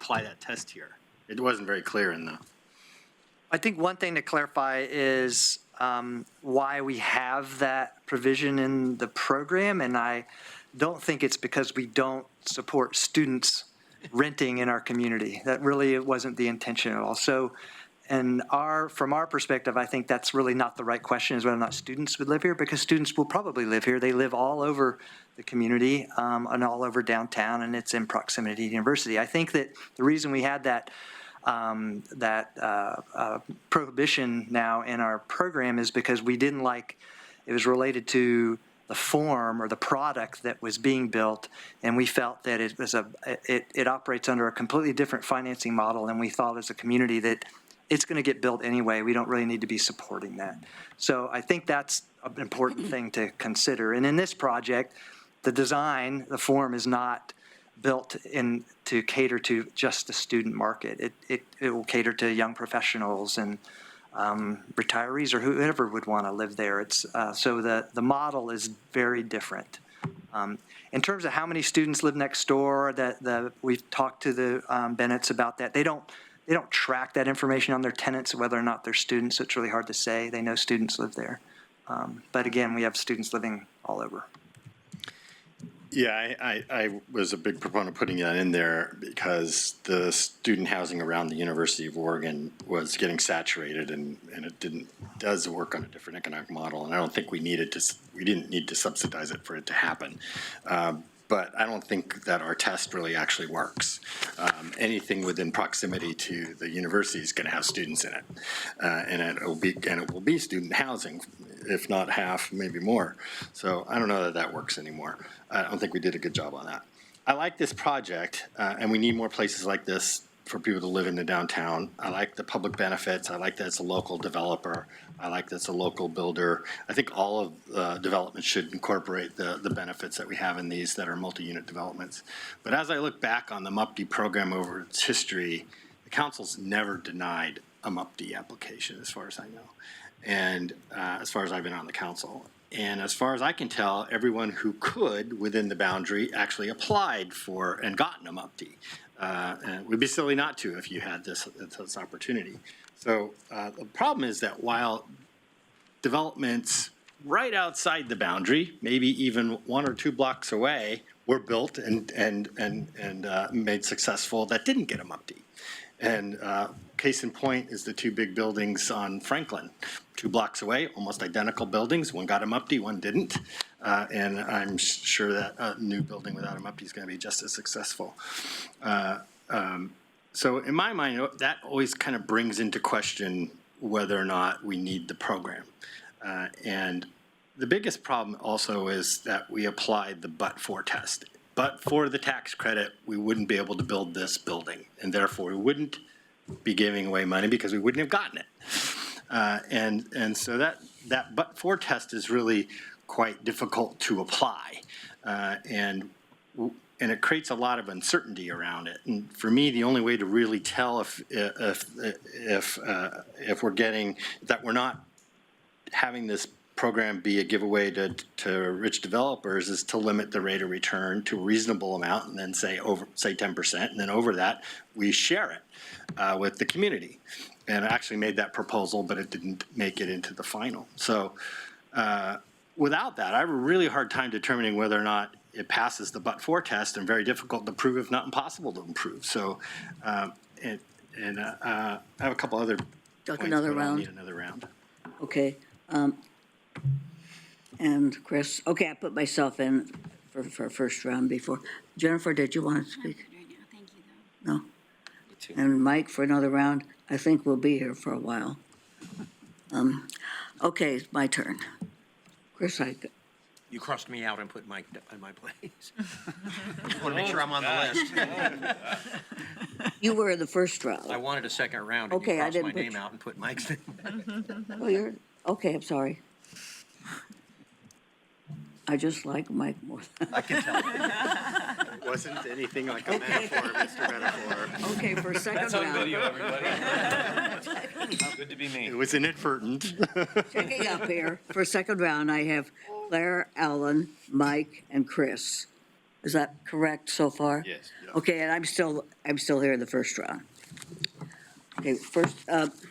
apply that test here? It wasn't very clear in the... I think one thing to clarify is why we have that provision in the program, and I don't think it's because we don't support students renting in our community. That really wasn't the intention at all. So, from our perspective, I think that's really not the right question, is whether or not students would live here, because students will probably live here. They live all over the community and all over downtown, and it's in proximity to the university. I think that the reason we had that prohibition now in our program is because we didn't like, it was related to the form or the product that was being built, and we felt that it was it operates under a completely different financing model, and we thought as a community that it's going to get built anyway. We don't really need to be supporting that. So I think that's an important thing to consider. And in this project, the design, the form is not built in to cater to just the student market. It will cater to young professionals and retirees or whoever would want to live there. It's so the model is very different. In terms of how many students live next door, we've talked to the Bennett's about that. They don't track that information on their tenants, whether or not they're students. So it's really hard to say. They know students live there. But again, we have students living all over. Yeah, I was a big proponent of putting that in there because the student housing around the University of Oregon was getting saturated, and it does work on a different economic model, and I don't think we didn't need to subsidize it for it to happen. But I don't think that our test really actually works. Anything within proximity to the university is going to have students in it, and it will be student housing, if not half, maybe more. So I don't know that works anymore. I don't think we did a good job on that. I like this project, and we need more places like this for people to live in the downtown. I like the public benefits. I like that it's a local developer. I like that it's a local builder. I think all of development should incorporate the benefits that we have in these that are multi-unit developments. But as I look back on the MUPD program over its history, the council's never denied a MUPD application, as far as I know, and as far as I've been on the council. And as far as I can tell, everyone who could within the boundary actually applied for and gotten a MUPD. And it would be silly not to if you had this opportunity. So the problem is that while developments right outside the boundary, maybe even 1 or 2 blocks away, were built and made successful that didn't get a MUPD. And case in point is the 2 big buildings on Franklin, 2 blocks away, almost identical buildings. One got a MUPD, one didn't. And I'm sure that a new building without a MUPD is going to be just as successful. So in my mind, that always kind of brings into question whether or not we need the program. And the biggest problem also is that we applied the but-for test. But for the tax credit, we wouldn't be able to build this building, and therefore we wouldn't be giving away money because we wouldn't have gotten it. And so that but-for test is really quite difficult to apply, and it creates a lot of uncertainty around it. And for me, the only way to really tell if we're getting that we're not having this program be a giveaway to rich developers is to limit the rate of return to a reasonable amount and then say 10%, and then over that, we share it with the community. And I actually made that proposal, but it didn't make it into the final. So without that, I have a really hard time determining whether or not it passes the but-for test, and very difficult to prove, if not impossible to improve. So, I have a couple other Talk points, another but I'll round. need another round. Okay. And Chris, okay, I put myself in for first round before. Jennifer, did you want to speak? No? And Mike for another round? I think we'll be here for a while. Okay, it's my turn. Chris, You crossed me out and put Mike in my place. Just want to make sure I'm on the list. you were in the first round. I wanted a second round, and Okay, you I crossed didn't my put name you- out and put Mike's name. Oh, you're, okay, I'm sorry. I just like Mike more. I can tell. It wasn't anything like a metaphor, Mr. Metaphor. Okay, for a second round. everybody. Good to be me. It was inadvertent. Checking up here, for a second round, I have Claire, Alan, Mike, and Chris. Is that correct so far? Yes. Okay, and I'm still here in the first round. Okay, first,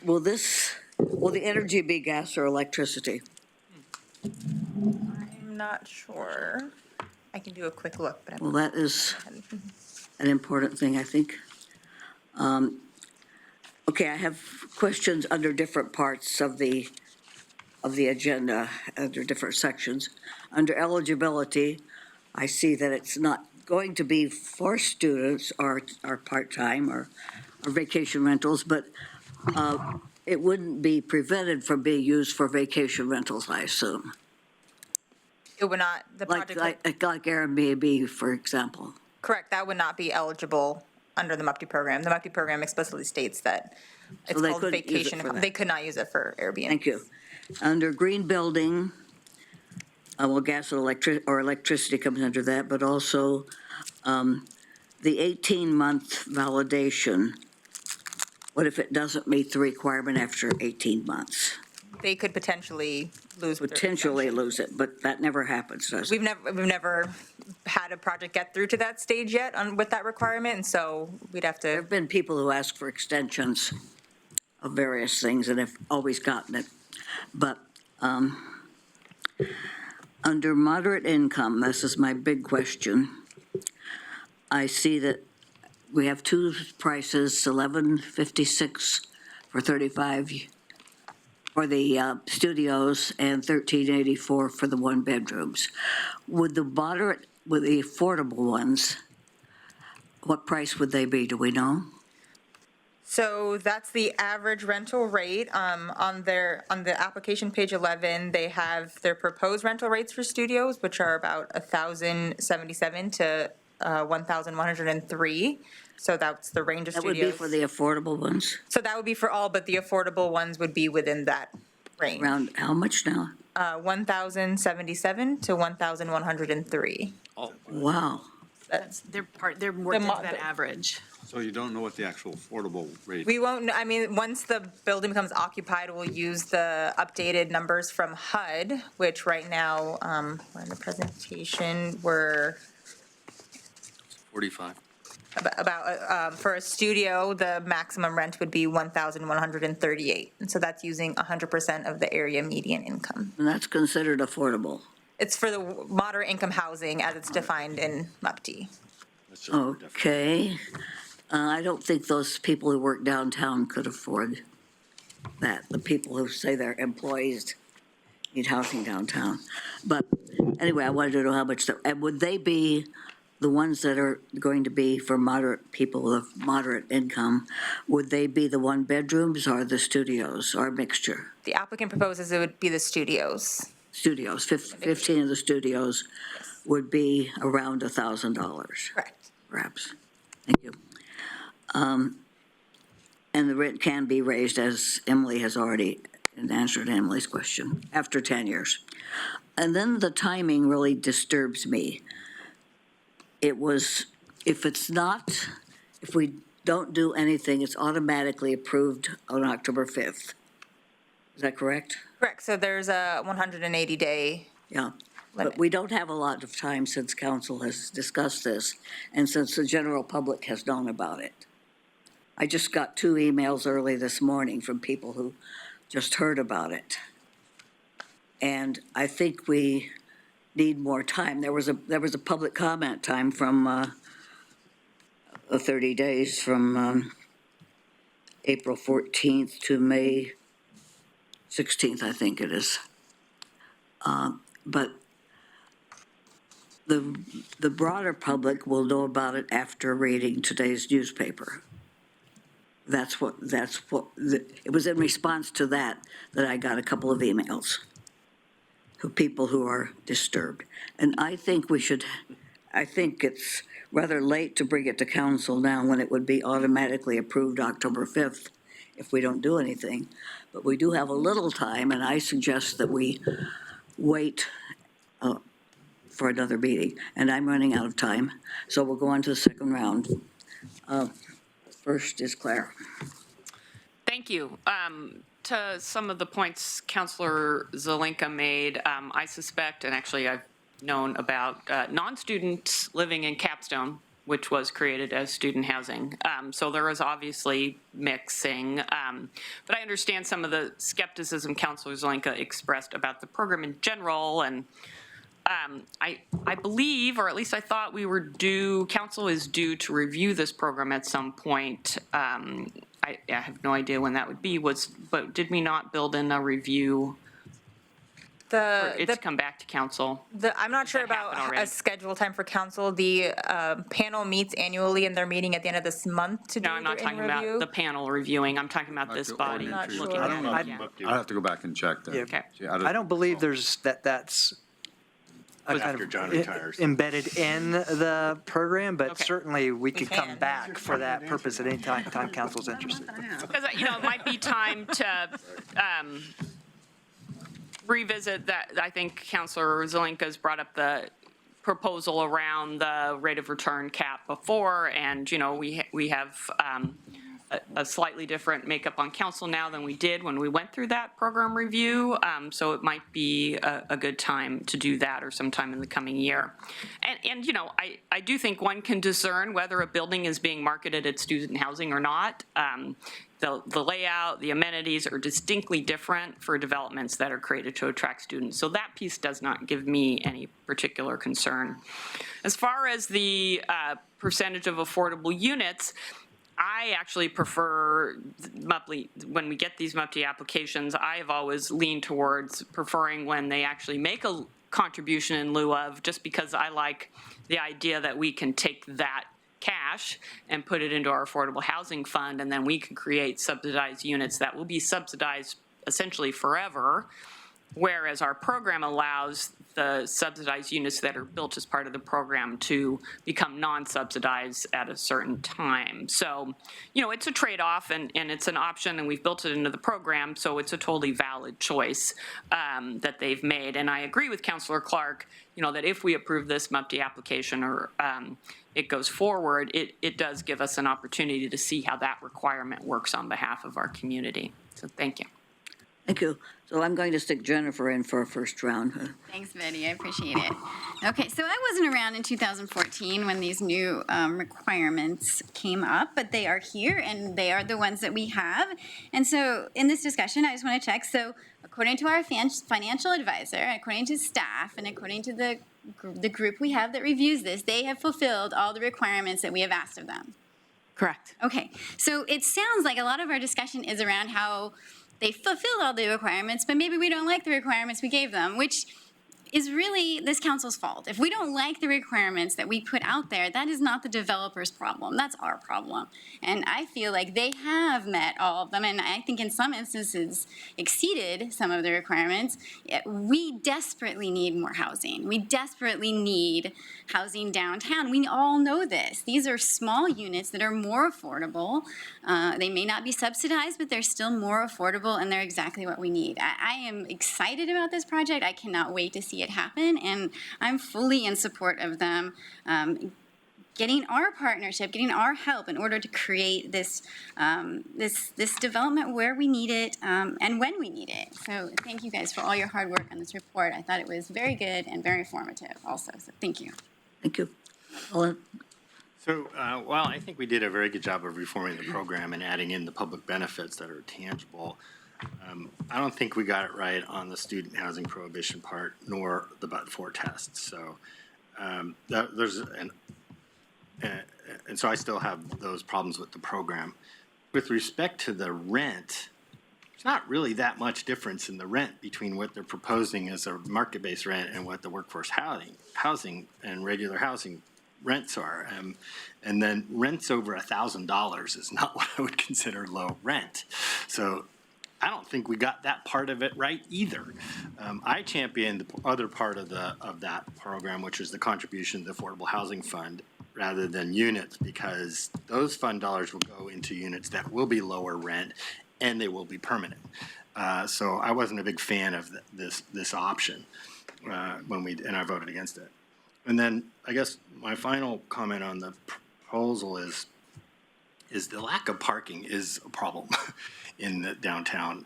will the energy be gas or electricity? I'm not sure. I can do a quick look, but Well, that is an important thing, I think. Okay, I have questions under different parts of the agenda, under different sections. Under eligibility, I see that it's not going to be for students or part-time or vacation rentals, but it wouldn't be prevented from being used for vacation rentals, I assume. it would not, the project, Like Airbnb, for example. correct, that would not be eligible under the MUPTI program. The MUPTI program explicitly states that it's they called couldn't use it vacation. for that. They could not use it for Airbnb. Thank you. Under green building, well, gas and electricity comes under that, but also the 18-month validation. What if it doesn't meet the requirement after 18 months? They could potentially lose. their Potentially exemption. lose it, but that never happens, does it? We've never had a project get through to that stage yet with that requirement, and so we'd have There to, have been people who ask for extensions of various things and have always gotten it. But under moderate income, this is my big question. I see that we have two prices, $11.56 for 35 for the studios and $13.84 for the one-bedrooms. With the affordable ones, what price would they be, do we know? so that's the average rental rate. On the application, page 11, they have their proposed rental rates for studios, which are about $1,077 to $1,103. So that's the range of That would studios. be for the affordable ones? So that would be for all, but the affordable ones would be within that range. Around how much now? 1,077 to 1,103. Wow. They're more than that average. So you don't know what the actual affordable rate? We won't, I mean, once the building becomes occupied, we'll use the updated numbers from HUD, which right now, we're in the presentation, we're 45. about, for a studio, the maximum rent would be 1,138. And so that's using 100% of the area median income. And that's considered affordable. It's for the moderate income housing as it's defined in MUPTI. Okay. I don't think those people who work downtown could afford that. The people who say they're employees need housing downtown. But anyway, I wanted to know how much, and would they be the ones that are going to be for moderate people of moderate income? Would they be the one bedrooms or the studios or a mixture? The applicant proposes it would be the studios. Studios, 15 of the studios would be around $1,000. Correct. Perhaps. Thank you. And the rent can be raised, as Emily has already answered Emily's question, after 10 years. And then the timing really disturbs me. It was, if we don't do anything, it's automatically approved on October 5th. Is that correct? Correct, so there's a 180-day, Yeah. Limit. But we don't have a lot of time since council has discussed this and since the general public has known about it. I just got 2 emails early this morning from people who just heard about it. And I think we need more time. There was a public comment time from 30 days from April 14th to May 16th, I think it is. But the broader public will know about it after reading today's newspaper. It was in response to that I got a couple of emails of people who are disturbed. And I think it's rather late to bring it to council now when it would be automatically approved October 5th if we don't do anything. But we do have a little time, and I suggest that we wait for another meeting. And I'm running out of time, so we'll go on to the second round. First is Claire. Thank you. To some of the points Councilor Zelenka made, I suspect, and actually I've known about non-students living in Capstone, which was created as student housing. So there is obviously mixing. But I understand some of the skepticism Councilor Zelenka expressed about the program in general. And I believe, or at least I thought we were council is due to review this program at some point. I have no idea when that would be, but did we not build in a review? It's come back to council. I'm not sure That happened about already. a scheduled time for council. The panel meets annually and they're meeting at the end of this month to do No, I'm not their talking annual about review. the panel reviewing. I'm talking about this the body. ordinance looking review. at I don't know. it, yeah. I'll have to go back and check that. Yeah. Okay. See, I don't believe that's a kind After of John retires. embedded in the program, but Okay. certainly we could come can. back for that purpose at any time council's interested. Because, it might be time to revisit that. I think Councilor Zelenka's brought up the proposal around the rate of return cap before, and, we have a slightly different makeup on council now than we did when we went through that program review. So it might be a good time to do that or sometime in the coming year. And I do think one can discern whether a building is being marketed as student housing or not. The layout, the amenities are distinctly different for developments that are created to attract students. So that piece does not give me any particular concern. As far as the percentage of affordable units, I actually prefer when we get these MUPTI applications, I have always leaned towards preferring when they actually make a contribution in lieu of, just because I like the idea that we can take that cash and put it into our affordable housing fund, and then we can create subsidized units that will be subsidized essentially forever, whereas our program allows the subsidized units that are built as part of the program to become non-subsidized at a certain time. So, it's a trade-off and it's an option, and we've built it into the program, so it's a totally valid choice that they've made. And I agree with Councilor Clark, that if we approve this MUPTI application or it goes forward, it does give us an opportunity to see how that requirement works on behalf of our community. So thank you. Thank you. So I'm going to stick Jennifer in for a first round. Thanks, Betty. I appreciate it. Okay, so I wasn't around in 2014 when these new requirements came up, but they are here and they are the ones that we have. And so in this discussion, I just want to check. So according to our financial advisor, according to staff, and according to the group we have that reviews this, they have fulfilled all the requirements that we have asked of them. Correct. Okay, so it sounds like a lot of our discussion is around how they fulfilled all the requirements, but maybe we don't like the requirements we gave them, which is really this council's fault. If we don't like the requirements that we put out there, that is not the developer's problem. That's our problem. And I feel like they have met all of them, and I think in some instances exceeded some of the requirements. We desperately need more housing. We desperately need housing downtown. We all know this. These are small units that are more affordable. They may not be subsidized, but they're still more affordable, and they're exactly what we need. I am excited about this project. I cannot wait to see it happen, and I'm fully in support of them getting our partnership, getting our help in order to create this this development where we need it and when we need it. So thank you guys for all your hard work on this report. I thought it was very good and very informative also, so thank you. Thank you. Ellen? So, while I think we did a very good job of reforming the program and adding in the public benefits that are tangible, I don't think we got it right on the student housing prohibition part, nor the but-for test. So, and so I still have those problems with the program. With respect to the rent, there's not really that much difference in the rent between what they're proposing as a market-based rent and what the workforce housing and regular housing rents are. And then rents over $1,000 is not what I would consider low rent. So I don't think we got that part of it right either. I championed the other part of that program, which is the contribution to the Affordable Housing Fund, rather than units, because those fund dollars will go into units that will be lower rent and they will be permanent. So I wasn't a big fan of this option and I voted against it. And then I guess my final comment on the proposal is the lack of parking is a problem in the downtown.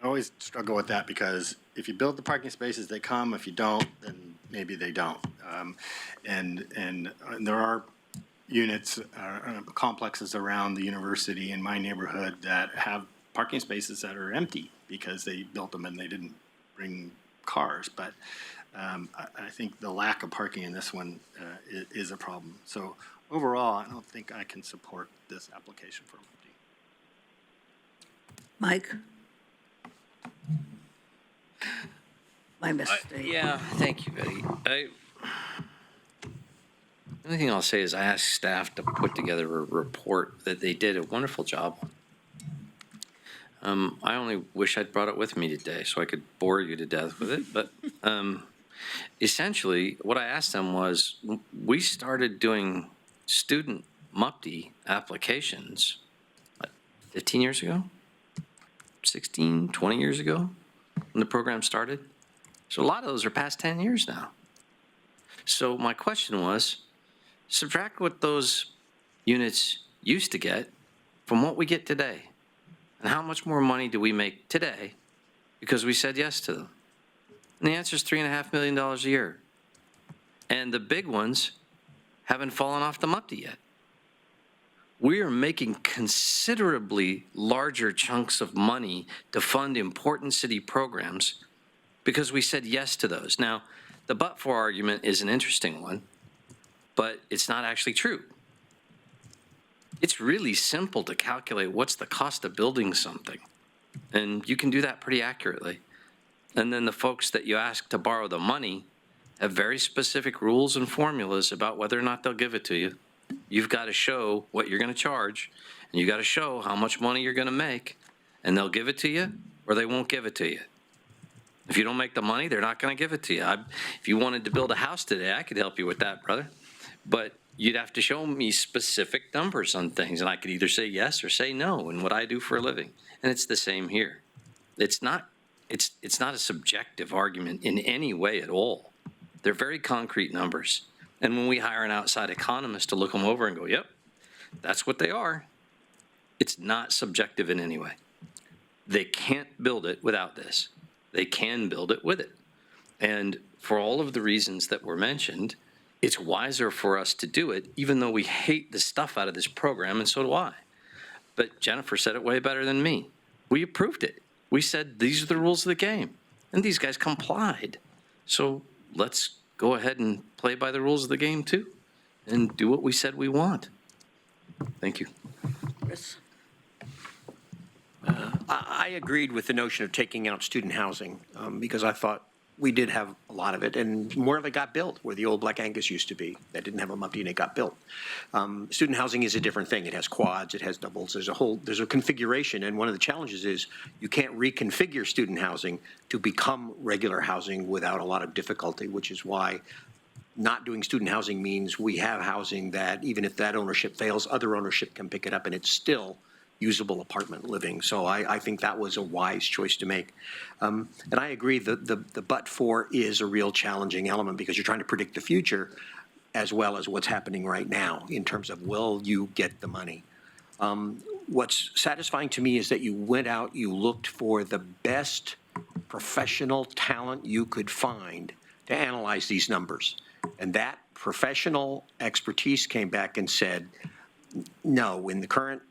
I always struggle with that, because if you build the parking spaces, they come. If you don't, then maybe they don't. And there are units, complexes around the university in my neighborhood that have parking spaces that are empty because they built them and they didn't bring cars. But I think the lack of parking in this one is a problem. So overall, I don't think I can support this application for MUFTI. Mike? My mistake. Yeah, thank you, Betty. The only thing I'll say is I asked staff to put together a report that they did a wonderful job on. I only wish I'd brought it with me today so I could bore you to death with it. But essentially, what I asked them was, we started doing student MUFTI applications, what, 15 years ago? 16, 20 years ago when the program started? So a lot of those are past 10 years now. So my question was, subtract what those units used to get from what we get today. And how much more money do we make today because we said yes to them? And the answer is $3.5 million a year. And the big ones haven't fallen off the MUFTI yet. We are making considerably larger chunks of money to fund important city programs because we said yes to those. Now, the but-for argument is an interesting one, but it's not actually true. It's really simple to calculate what's the cost of building something, and you can do that pretty accurately. And then the folks that you ask to borrow the money have very specific rules and formulas about whether or not they'll give it to you. You've got to show what you're going to charge, and you got to show how much money you're going to make, and they'll give it to you or they won't give it to you. If you don't make the money, they're not going to give it to you. If you wanted to build a house today, I could help you with that, brother. But you'd have to show me specific numbers on things, and I could either say yes or say no in what I do for a living. And it's the same here. It's not a subjective argument in any way at all. They're very concrete numbers. And when we hire an outside economist to look them over and go, yep, that's what they are, it's not subjective in any way. They can't build it without this. They can build it with it. And for all of the reasons that were mentioned, it's wiser for us to do it, even though we hate the stuff out of this program, and so do I. But Jennifer said it way better than me. We approved it. We said, these are the rules of the game. And these guys complied. So let's go ahead and play by the rules of the game, too, and do what we said we want. Thank you. Chris? I agreed with the notion of taking out student housing because I thought we did have a lot of it, and more of it got built where the old Black Angus used to be. That didn't have a MUFTI and it got built. Student housing is a different thing. It has quads, it has doubles, there's a configuration, and one of the challenges is you can't reconfigure student housing to become regular housing without a lot of difficulty, which is why not doing student housing means we have housing that even if that ownership fails, other ownership can pick it up, and it's still usable apartment living. So I think that was a wise choice to make. And I agree, the but-for is a real challenging element because you're trying to predict the future as well as what's happening right now in terms of will you get the money. What's satisfying to me is that you went out, you looked for the best professional talent you could find to analyze these numbers. And that professional expertise came back and said, no, in the current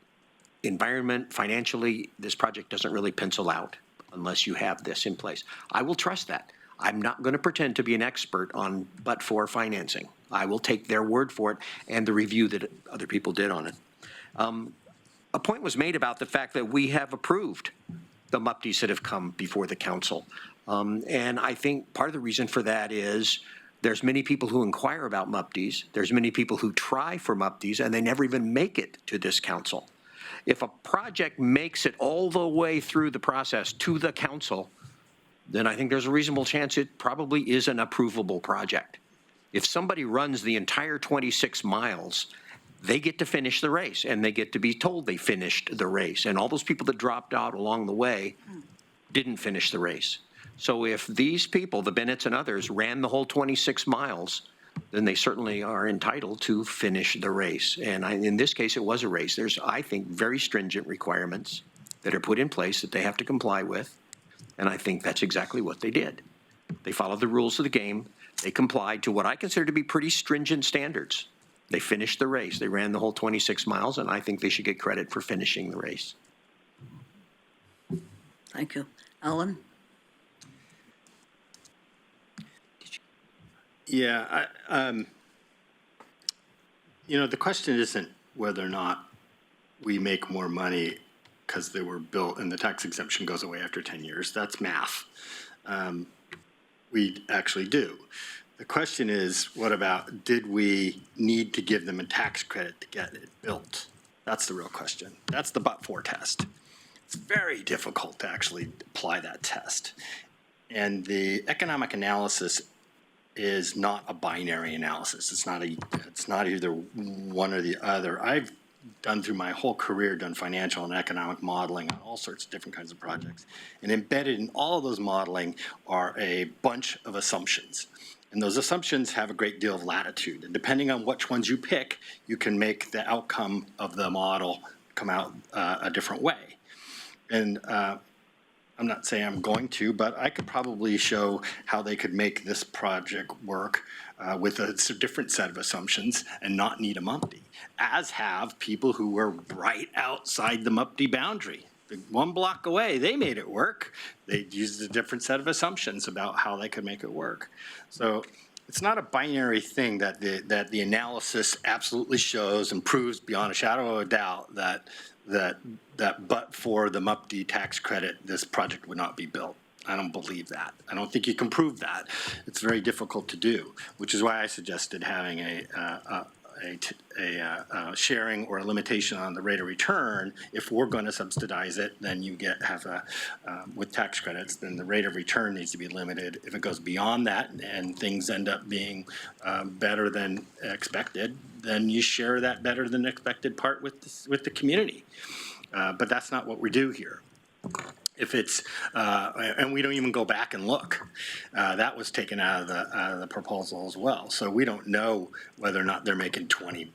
environment, financially, this project doesn't really pencil out unless you have this in place. I will trust that. I'm not going to pretend to be an expert on but-for financing. I will take their word for it and the review that other people did on it. A point was made about the fact that we have approved the MUPTs that have come before the council. And I think part of the reason for that is there's many people who inquire about MUPTs. There's many people who try for MUPTs and they never even make it to this council. If a project makes it all the way through the process to the council, then I think there's a reasonable chance it probably is an approvable project. If somebody runs the entire 26 miles, they get to finish the race and they get to be told they finished the race. And all those people that dropped out along the way didn't finish the race. So if these people, the Bennett's and others, ran the whole 26 miles, then they certainly are entitled to finish the race. And in this case, it was a race. There's, I think, very stringent requirements that are put in place that they have to comply with. And I think that's exactly what they did. They followed the rules of the game. They complied to what I consider to be pretty stringent standards. They finished the race. They ran the whole 26 miles, and I think they should get credit for finishing the race. Thank you. Alan? Yeah, the question isn't whether or not we make more money because they were built and the tax exemption goes away after 10 years. That's math. We actually do. The question is, what about, did we need to give them a tax credit to get it built? That's the real question. That's the but-for test. It's very difficult to actually apply that test. And the economic analysis is not a binary analysis. It's not either one or the other. I've done through my whole career, done financial and economic modeling on all sorts of different kinds of projects. And embedded in all of those modeling are a bunch of assumptions. And those assumptions have a great deal of latitude. And depending on which ones you pick, you can make the outcome of the model come out a different way. And I'm not saying I'm going to, but I could probably show how they could make this project work with a different set of assumptions and not need a MUPTI, as have people who were right outside the MUPTI boundary. 1 block away, they made it work. They used a different set of assumptions about how they could make it work. So it's not a binary thing that the analysis absolutely shows and proves beyond a shadow of a doubt that but for the MUPTI tax credit, this project would not be built. I don't believe that. I don't think you can prove that. It's very difficult to do, which is why I suggested having a sharing or a limitation on the rate of return. If we're going to subsidize it, then you with tax credits, then the rate of return needs to be limited. If it goes beyond that and things end up being better than expected, then you share that better than expected part with the community. But that's not what we do here. If it's, and we don't even go back and look. That was taken out of the proposal as well. So we don't know whether or not they're making 20%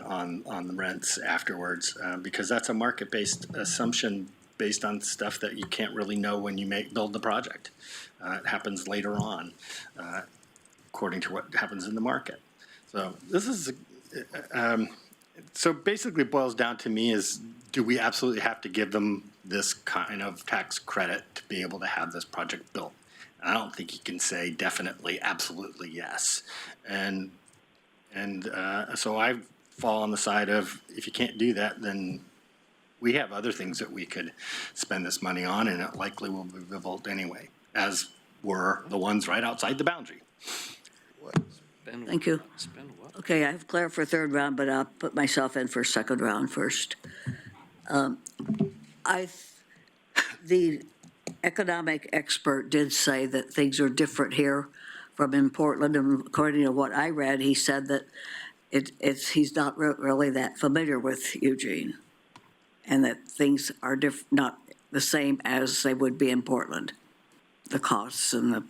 on the rents afterwards, because that's a market-based assumption based on stuff that you can't really know when you build the project. It happens later on, according to what happens in the market. So this is, so basically it boils down to me is, do we absolutely have to give them this kind of tax credit to be able to have this project built? I don't think you can say definitely, absolutely yes. And so I fall on the side of, if you can't do that, then we have other things that we could spend this money on, and it likely will be built anyway, as were the ones right outside the boundary. Thank you. Okay, I have Claire for third round, but I'll put myself in for second round first. The economic expert did say that things are different here from in Portland, and according to what I read, he said that he's not really that familiar with Eugene. and that things are not the same as they would be in Portland. The costs and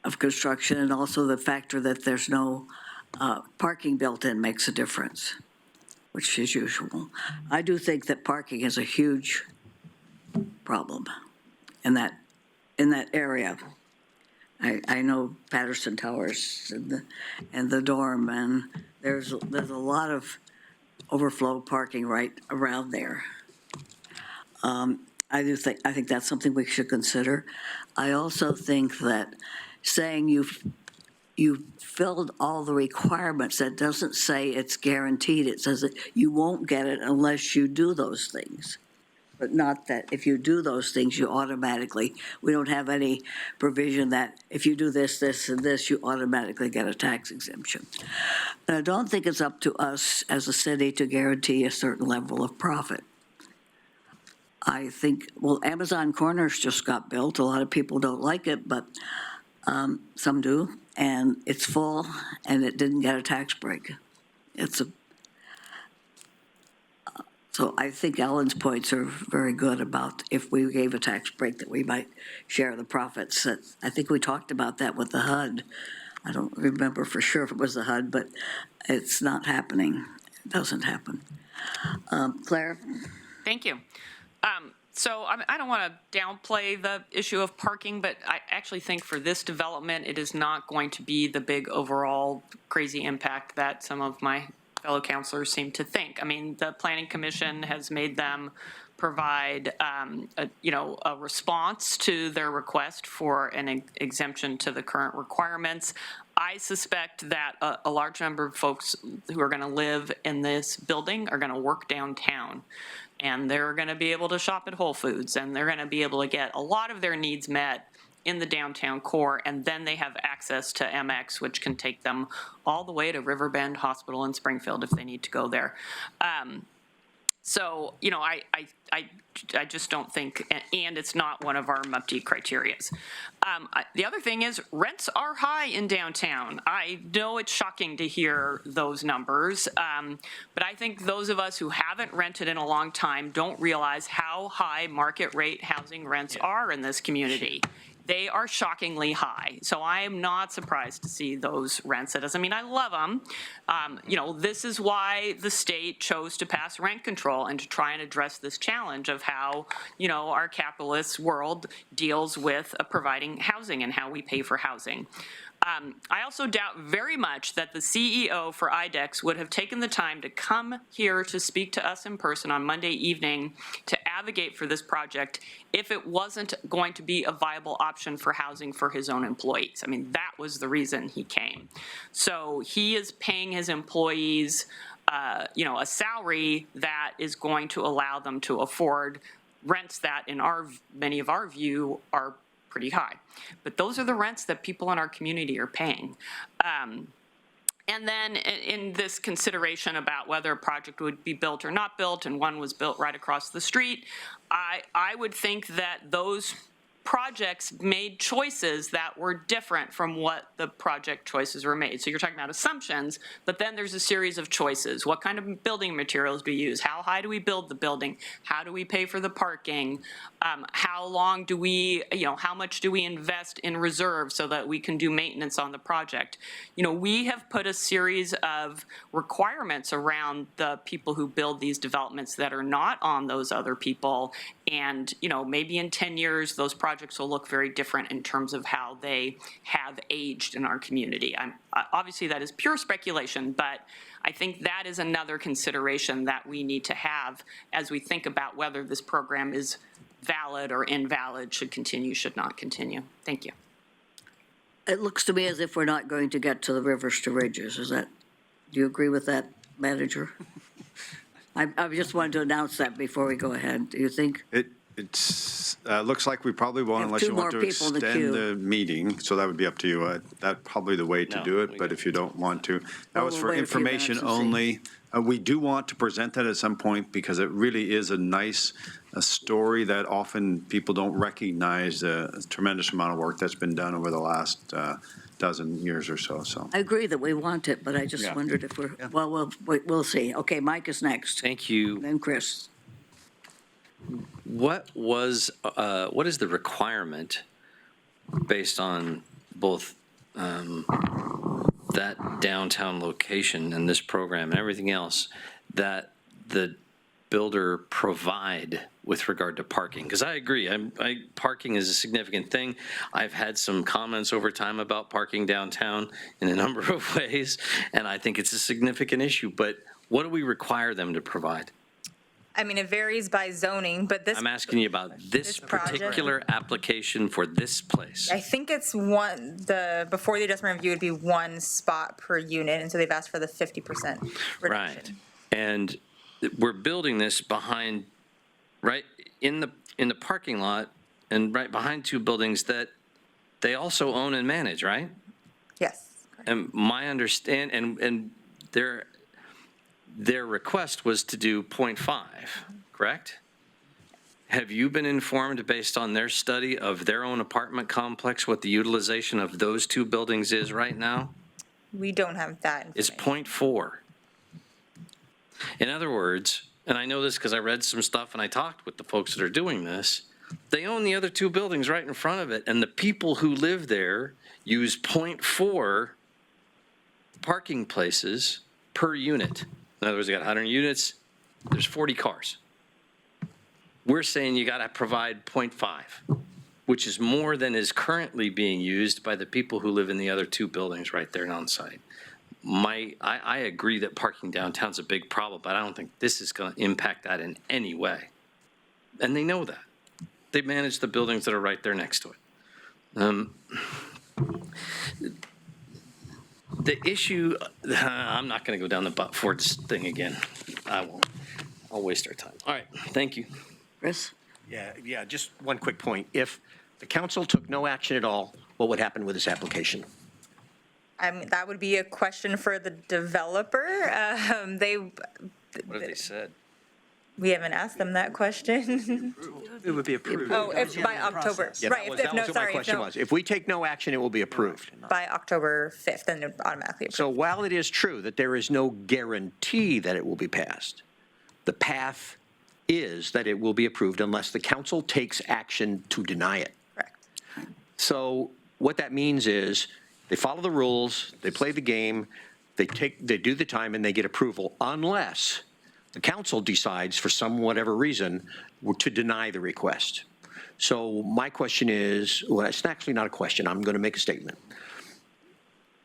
of construction, and also the factor that there's no parking built in makes a difference, which is usual. I do think that parking is a huge problem in that area. I know Patterson Towers and the dorm, and there's a lot of overflow parking right around there. I think that's something we should consider. I also think that saying you filled all the requirements, that doesn't say it's guaranteed. It says that you won't get it unless you do those things. But not that if you do those things, you automatically, we don't have any provision that if you do this, this, and this, you automatically get a tax exemption. And I don't think it's up to us as a city to guarantee a certain level of profit. I think, well, Amazon Corners just got built. A lot of people don't like it, but some do. And it's full, and it didn't get a tax break. So I think Ellen's points are very good about if we gave a tax break that we might share the profits. I think we talked about that with the HUD. I don't remember for sure if it was the HUD, but it's not happening. It doesn't happen. Claire? Thank you. So I don't want to downplay the issue of parking, but I actually think for this development, it is not going to be the big overall crazy impact that some of my fellow councilors seem to think. I mean, the Planning Commission has made them provide, a response to their request for an exemption to the current requirements. I suspect that a large number of folks who are going to live in this building are going to work downtown. And they're going to be able to shop at Whole Foods, and they're going to be able to get a lot of their needs met in the downtown core, and then they have access to MX, which can take them all the way to Riverbend Hospital in Springfield if they need to go there. So, I just don't think, and it's not one of our MUPT criterias. The other thing is rents are high in downtown. I know it's shocking to hear those numbers, but I think those of us who haven't rented in a long time don't realize how high market rate housing rents are in this community. They are shockingly high. So I am not surprised to see those rents. That doesn't mean I love them. This is why the state chose to pass rent control and to try and address this challenge of how, our capitalist world deals with providing housing and how we pay for housing. I also doubt very much that the CEO for IDEX would have taken the time to come here to speak to us in person on Monday evening to advocate for this project if it wasn't going to be a viable option for housing for his own employees. I mean, that was the reason he came. So he is paying his employees, a salary that is going to allow them to afford rents that, in many of our view, are pretty high. But those are the rents that people in our community are paying. And then in this consideration about whether a project would be built or not built, and one was built right across the street, I would think that those projects made choices that were different from what the project choices were made. So you're talking about assumptions, but then there's a series of choices. What kind of building materials do we use? How high do we build the building? How do we pay for the parking? How long do we, how much do we invest in reserve so that we can do maintenance on the project? We have put a series of requirements around the people who build these developments that are not on those other people. And, maybe in 10 years, those projects will look very different in terms of how they have aged in our community. Obviously, that is pure speculation, but I think that is another consideration that we need to have as we think about whether this program is valid or invalid, should continue, should not continue. Thank you. It looks to me as if we're not going to get to the rivers to ridges. Do you agree with that, Manager? I just wanted to announce that before we go ahead. Do you think? It looks like we probably won't, unless you want to extend the meeting, so that would be up to you. That's probably the way to do it, but if you don't want to. That was for information only. We do want to present that at some point because it really is a nice story that often people don't recognize the tremendous amount of work that's been done over the last dozen years or so. I agree that we want it, but I just wondered if we'll see. Okay, Mike is next. Thank you. Then Chris. what is the requirement based on both that downtown location and this program and everything else that the builder provide with regard to parking? Because I agree, parking is a significant thing. I've had some comments over time about parking downtown in a number of ways, and I think it's a significant issue. But what do we require them to provide? I mean, it varies by zoning, but this. I'm asking you about this project. particular application for this place. I think it's before the adjustment review would be one spot per unit, and so they've asked for the 50% reduction. Right. And we're building this behind, right in the parking lot and right behind two buildings that they also own and manage, right? Yes. And my and their request was to do 0.5, correct? Have you been informed based on their study of their own apartment complex what the utilization of those two buildings is right now? We don't have that information. It's 0.4. In other words, and I know this because I read some stuff and I talked with the folks that are doing this, they own the other two buildings right in front of it, and the people who live there use 0.4 parking places per unit. In other words, you got 100 units, there's 40 cars. We're saying you got to provide 0.5, which is more than is currently being used by the people who live in the other two buildings right there on site. I agree that parking downtown's a big problem, but I don't think this is going to impact that in any way. And they know that. They manage the buildings that are right there next to it. The issue, I'm not going to go down the Ford thing again. I won't. I'll waste our time. All right, thank you. Chris? Yeah, just one quick point. If the council took no action at all, what would happen with this application? That would be a question for the developer. What have they said? We haven't asked them that question. It would be approved. Oh, if by October, Yeah, right, that was what my question was. If we take no action, it will be approved. by October 5th, then it automatically approved. So while it is true that there is no guarantee that it will be passed, the path is that it will be approved unless the council takes action to deny it. Correct. So what that means is they follow the rules, they play the game, they do the time, and they get approval unless the council decides for some whatever reason to deny the request. So my question is, well, it's actually not a question, I'm going to make a statement.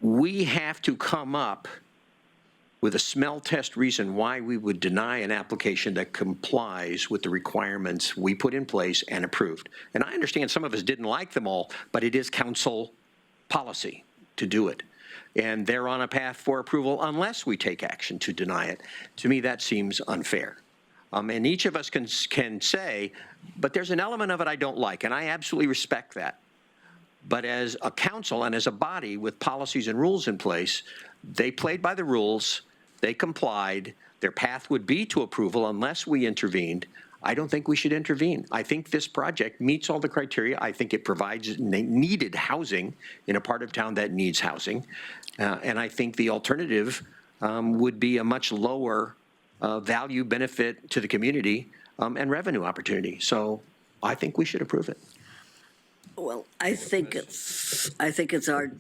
We have to come up with a smell test reason why we would deny an application that complies with the requirements we put in place and approved. And I understand some of us didn't like them all, but it is council policy to do it. And they're on a path for approval unless we take action to deny it. To me, that seems unfair. And each of us can say, but there's an element of it I don't like, and I absolutely respect that. But as a council and as a body with policies and rules in place, they played by the rules, they complied, their path would be to approval unless we intervened. I don't think we should intervene. I think this project meets all the criteria. I think it provides needed housing in a part of town that needs housing. And I think the alternative would be a much lower value benefit to the community and revenue opportunity. So I think we should approve it. Well, I think it's our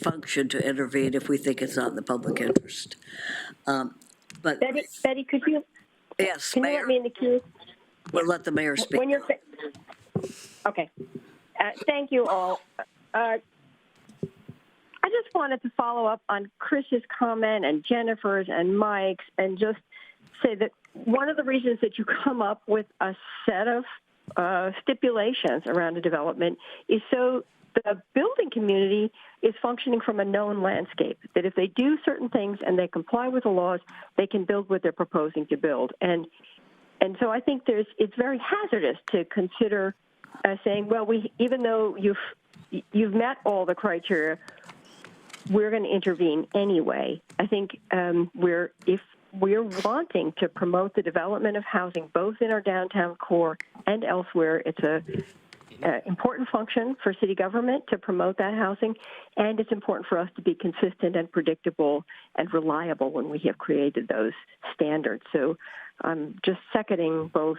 function to intervene if we think it's not in the public interest. But Betty, could you? Yes, Can Mayor. you let me in the queue? We'll let the mayor speak. When you're okay. Thank you all. I just wanted to follow up on Chris's comment and Jennifer's and Mike's and just say that one of the reasons that you come up with a set of stipulations around a development is so the building community is functioning from a known landscape, that if they do certain things and they comply with the laws, they can build what they're proposing to build. And so I think it's very hazardous to consider saying, well, even though you've met all the criteria, we're going to intervene anyway. I think if we're wanting to promote the development of housing, both in our downtown core and elsewhere, it's an important function for city government to promote that housing, and it's important for us to be consistent and predictable and reliable when we have created those standards. So I'm just seconding both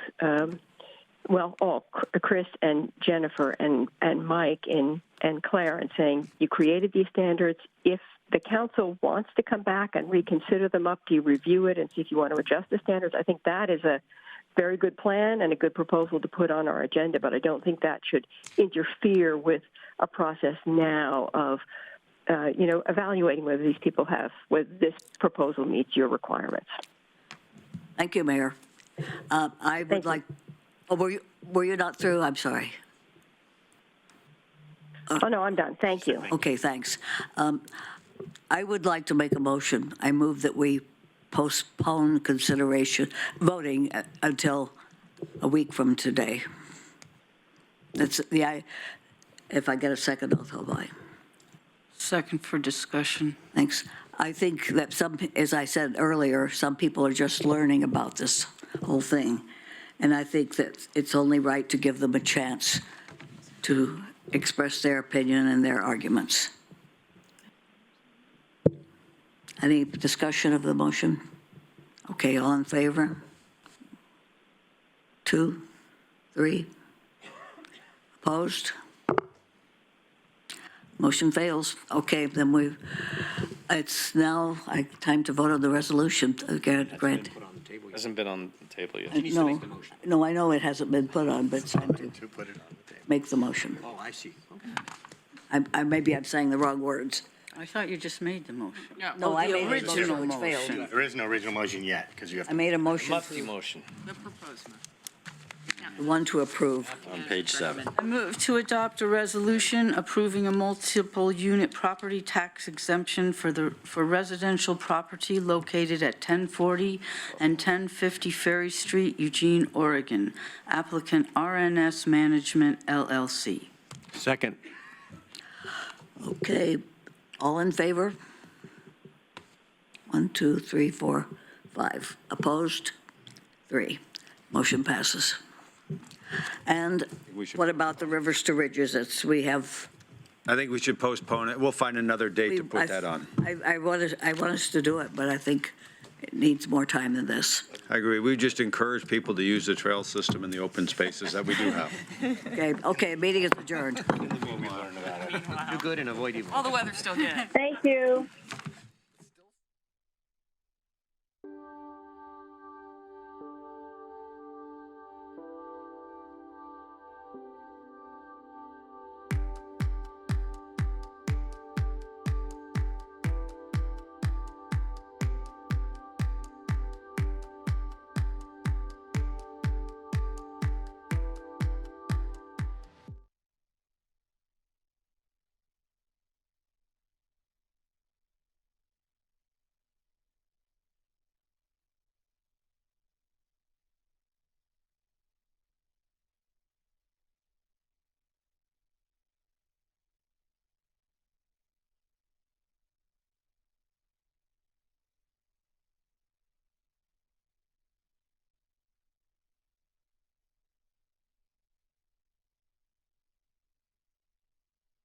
Chris and Jennifer and Mike and Claire, and saying, you created these standards. If the council wants to come back and reconsider them up, do you review it and see if you want to adjust the standards? I think that is a very good plan and a good proposal to put on our agenda, but I don't think that should interfere with a process now of, evaluating whether these people whether this proposal meets your requirements. Thank you, Mayor. I would like, were you not through? I'm sorry. Oh, no, I'm done. Thank you. Okay, thanks. I would like to make a motion. I move that we postpone voting until a week from today. If I get a second, I'll tell by. Second for discussion. Thanks. I think that as I said earlier, some people are just learning about this whole thing. And I think that it's only right to give them a chance to express their opinion and their arguments. Any discussion of the motion? Okay, all in favor? 2, 3? Opposed? Motion fails. Okay, then it's now time to vote on the resolution. Grant. Hasn't been on the table yet. No, I know it hasn't been put on, but it's time to make the motion. Oh, I see. Okay. Maybe I'm saying the wrong words. I thought you just made the motion. No, I the made a original motion which failed. motion. There is no original motion yet, because you have I made a motion, Lefty motion the one to approve. on page 7. I move to adopt a resolution approving a multiple unit property tax exemption for residential property located at 1040 and 1050 Ferry Street, Eugene, Oregon. Applicant RNS Management LLC. Second. Okay, all in favor? 1, 2, 3, 4, 5. Opposed? 3. Motion passes. And what about the Rivers to Ridges? I think we should postpone it. We'll find another date to put that on. I want us to do it, but I think it needs more time than this. I agree. We just encourage people to use the trail system in the open spaces that we do have. Okay, meeting is adjourned. Do good and avoid evil. All the weather's still good. Thank you.